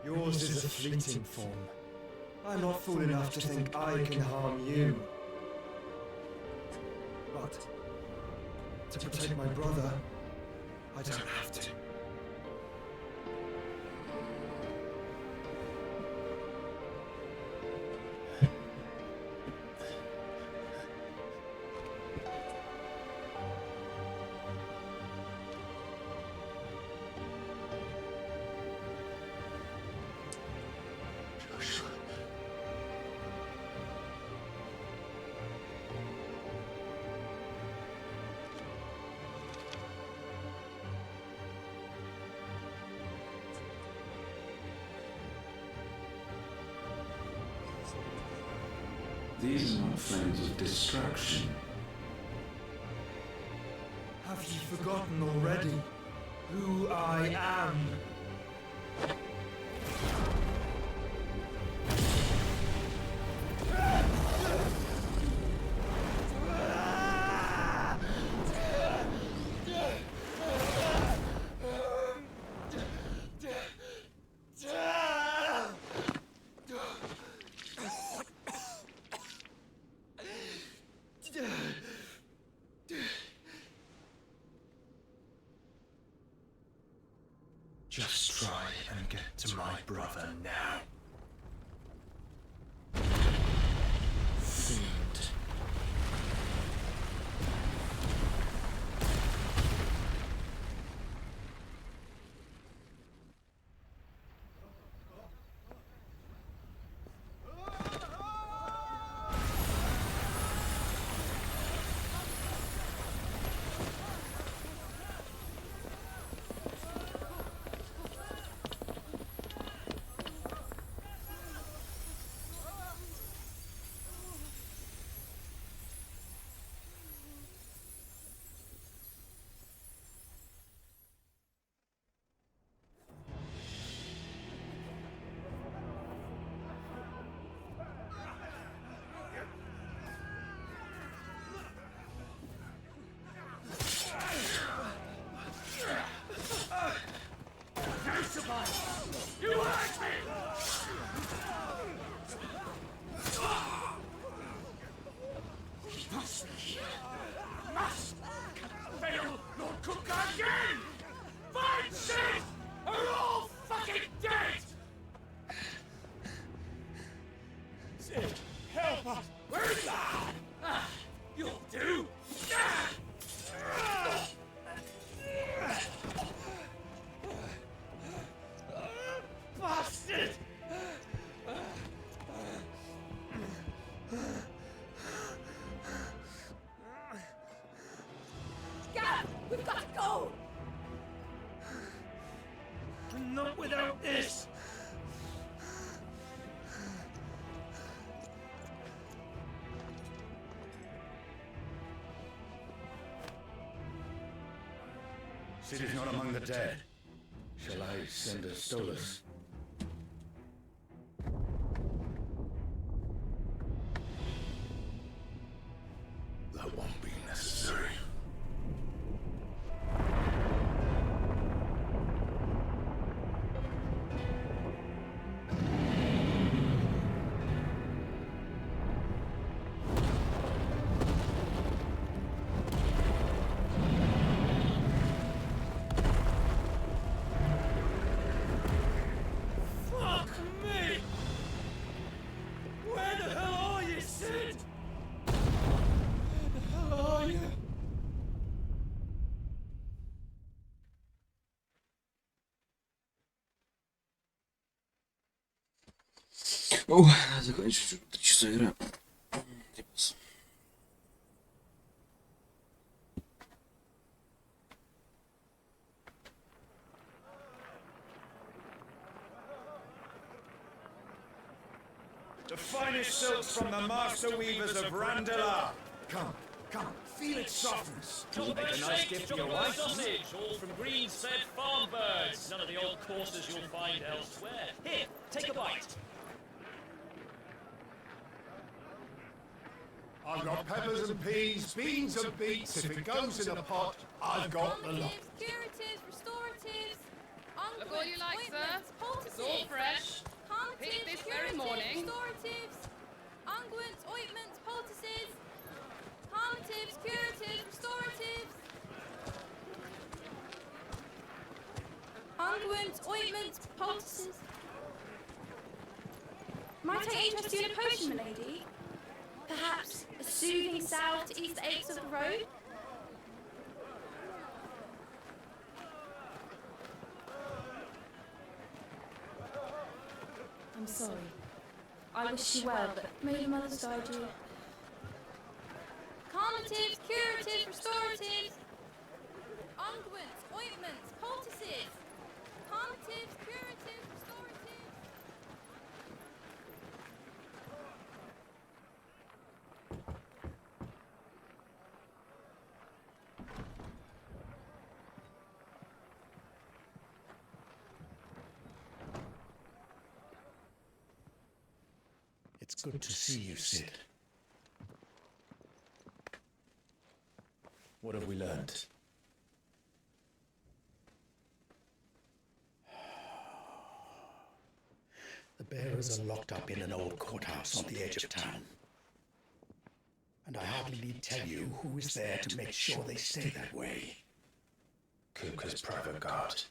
Yours is a fleeting form. I'm not fool enough to think I can harm you. But to protect my brother, I don't have to. These are not flames of destruction. Have you forgotten already who I am? Just try and get to my brother now. Fiend. Sid, help us! Where's that? You'll do! Bastard! Gav, we've got to go! Not without this! Sid is not among the dead. Shall I send a Stolas? That won't be necessary. Fuck me! Where the hell are you, Sid? Where the hell are you? Закончить 3 часа игра. The finest silks from the master weavers of Randala. Come, feel its softness. Make a nice gift for your wife. Sausage, all from grain-fed farm birds. None of the old courses you'll find elsewhere. Here, take a bite. I've got peppers and peas, beans and beets. If it goes in a pot, I've got the lot. Curatives, restoratives, Look all you like, sir. It's all fresh. Picked this very morning. Restoratives, unguents, ointments, poultices, palliatives, curatives, restoratives, unguents, ointments, poultices. Might I interest you in a potion, my lady? Perhaps a soothing salve to ease the aches of the road? I'm sorry. I wish you well, but may your mother's guide you. Calmatives, curatives, restoratives, unguents, ointments, poultices. Calmatives, curatives, restoratives. It's good to see you, Sid. What have we learned? The bearers are locked up in an old courthouse on the edge of town. And I hardly need tell you who is there to make sure they stay that way. Kuka's private guard.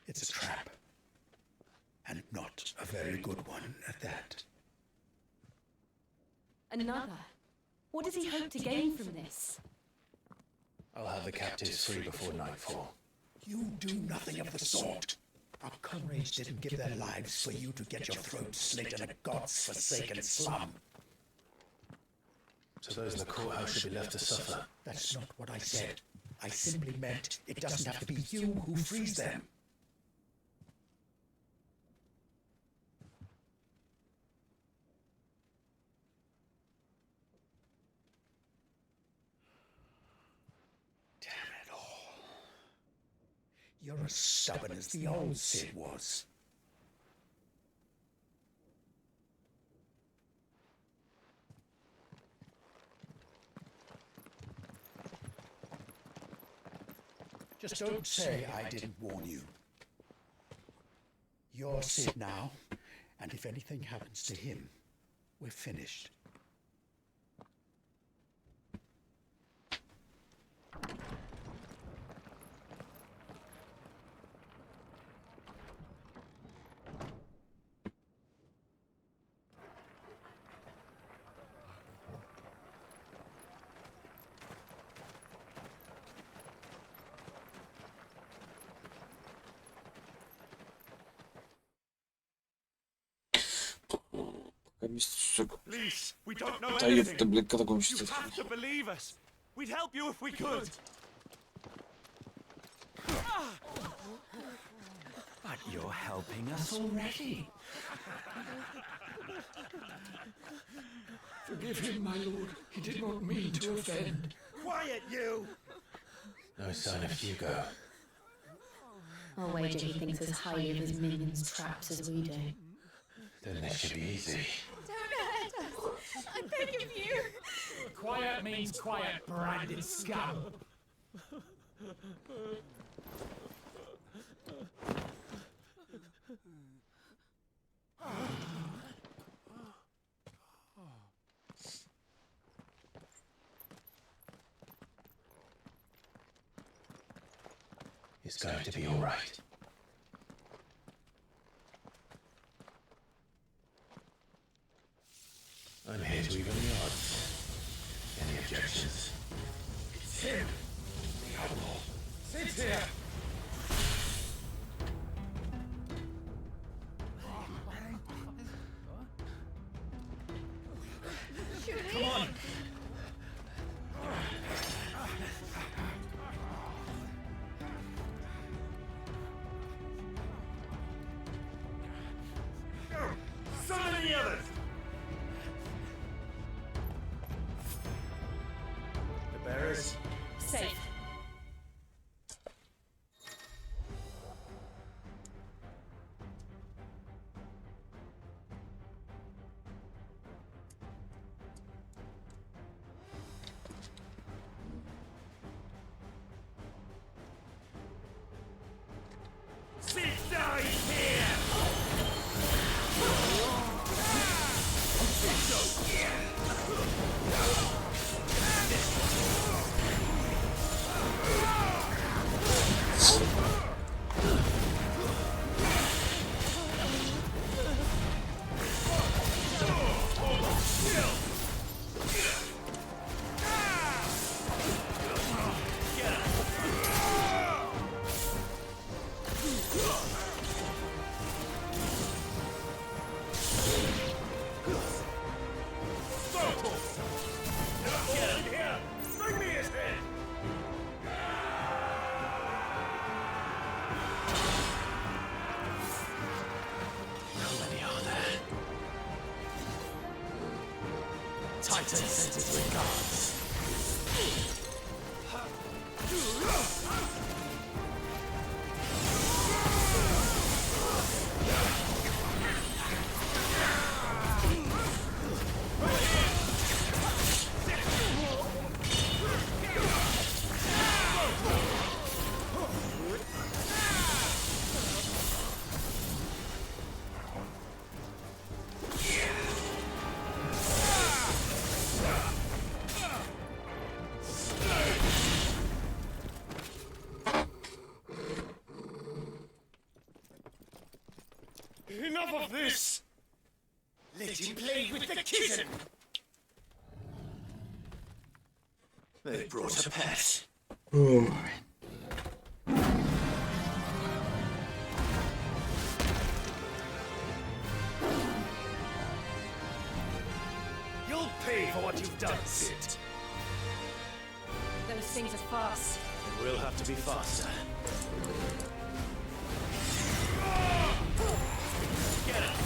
It's a trap. And not a very good one at that. Another? What does he hope to gain from this? I'll have the captives free before nightfall. You do nothing of the sort. Our comrades didn't give their lives for you to get your throat slit in a god's-forsaken slum. So those in the courthouse should be left to suffer. That's not what I said. I simply meant it doesn't have to be you who frees them. You're as stubborn as the old Sid was. Just don't say I didn't warn you. You're Sid now, and if anything happens to him, we're finished. Please, we don't know Hayır anything. tablette kadar You konuştuk. have to believe us. We'd help you if we could. But you're helping us already. Forgive him, my lord. He did not mean to offend. Quiet, you! No sign of Hugo. I'll wager he thinks as highly of his minions' traps as we do. Then this should be easy. Don't hurt us. I beg of you. Quiet means quiet, branded scum. It's going to be all right. I'm here to even the odds. Any objections? It's him, the outlaw. Sit here. Come on! Summon the others! The bearers? Safe. Sit down here! Titan sends his regards. Enough of this! Let him play with the kitten! They brought a pet. You'll pay for what you've done, Sid. Those things are fast. We'll have to be faster. Get him!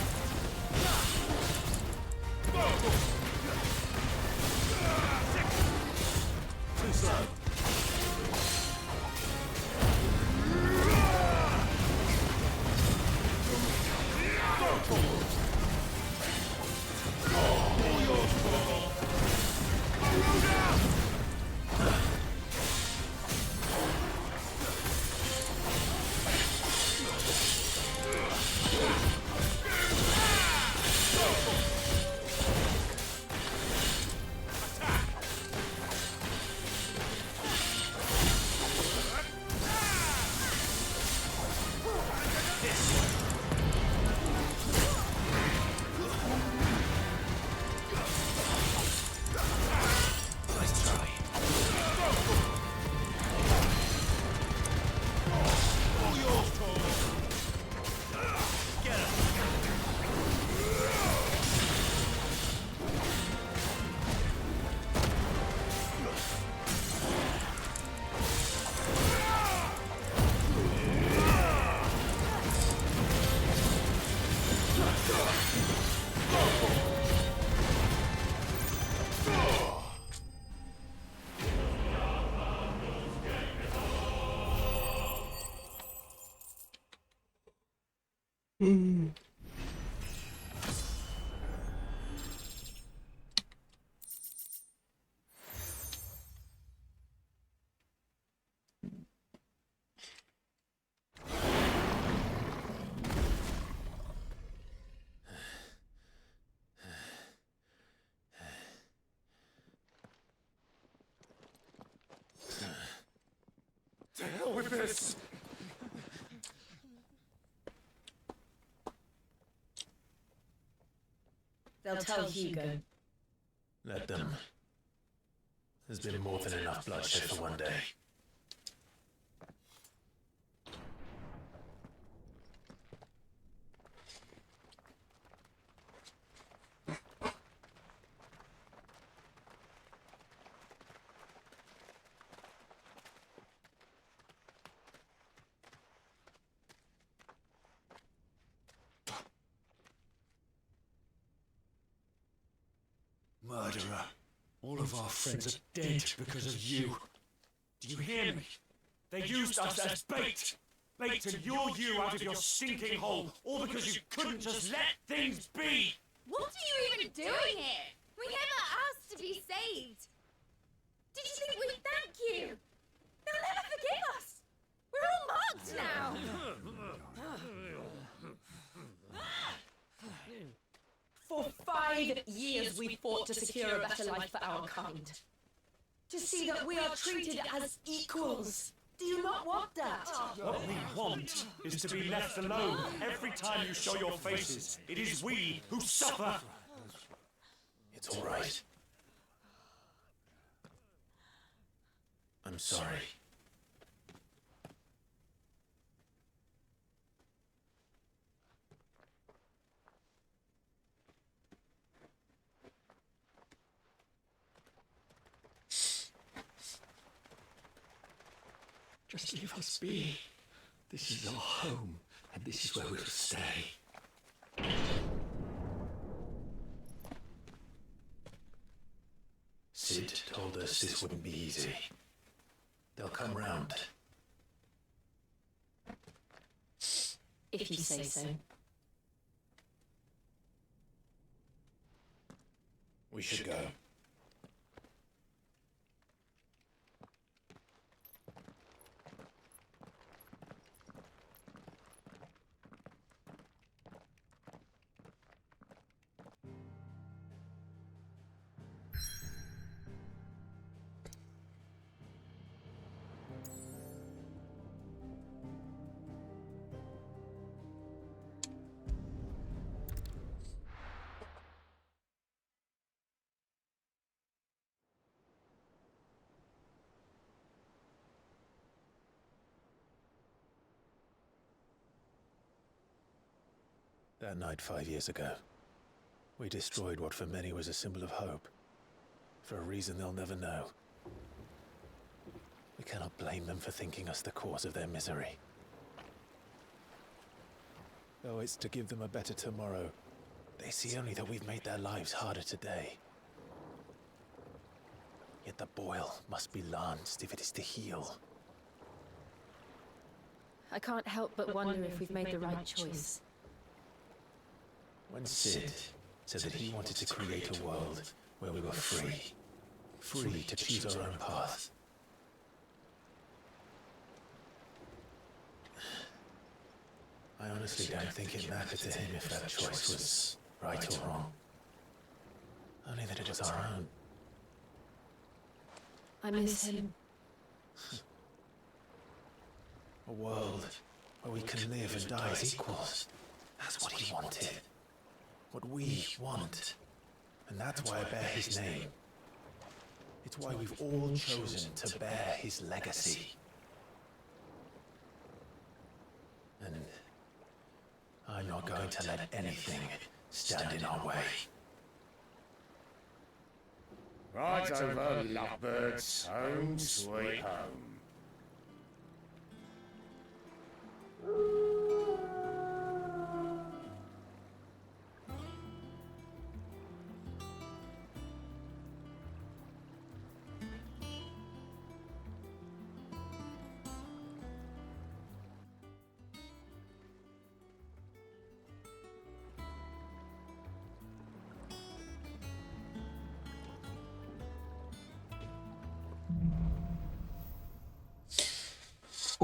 Too slow. To hell with this! They'll tell Hugo. Let them. There's been more than enough bloodshed for one day. Murderer. All of our friends are dead because of you. Do you hear me? They used us as bait! Bait to lure you out of your stinking hole, all because you couldn't just let things be! What are you even doing here? We never asked to be saved. Did you think we'd thank you? They'll never forgive us. We're all marked now. For 5 years we fought to secure a better life for our kind. To see that we are treated as equals. Do you not want that? What we want is to be left alone. Every time you show your faces, it is we who suffer. It's all right. I'm sorry. Just leave us be. This is our home, and this is where we'll stay. Sid told us this wouldn't be easy. They'll come round. If you say so. We should go. That night 5 years ago, we destroyed what for many was a symbol of hope. For a reason they'll never know. We cannot blame them for thinking us the cause of their misery. Though it's to give them a better tomorrow, they see only that we've made their lives harder today. Yet the boil must be lanced if it is to heal. I can't help but wonder if we've made the right choice. When Sid said that he wanted to create a world where we were free. Free to choose our own path. I honestly don't think it mattered to him if that choice was right or wrong. Only that it was our own. I miss him. A world where we can live and die as equals. That's what he wanted. What we want. And that's why I bear his name. It's why we've all chosen to bear his legacy. And I'm not going to let anything stand in our way. Right over, lovebirds. Home sweet home.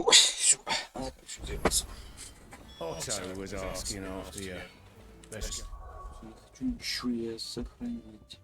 Ой, все, надо ключ делаться. Otto was asking after you. Let's go. Я хочу ничего я сохранить.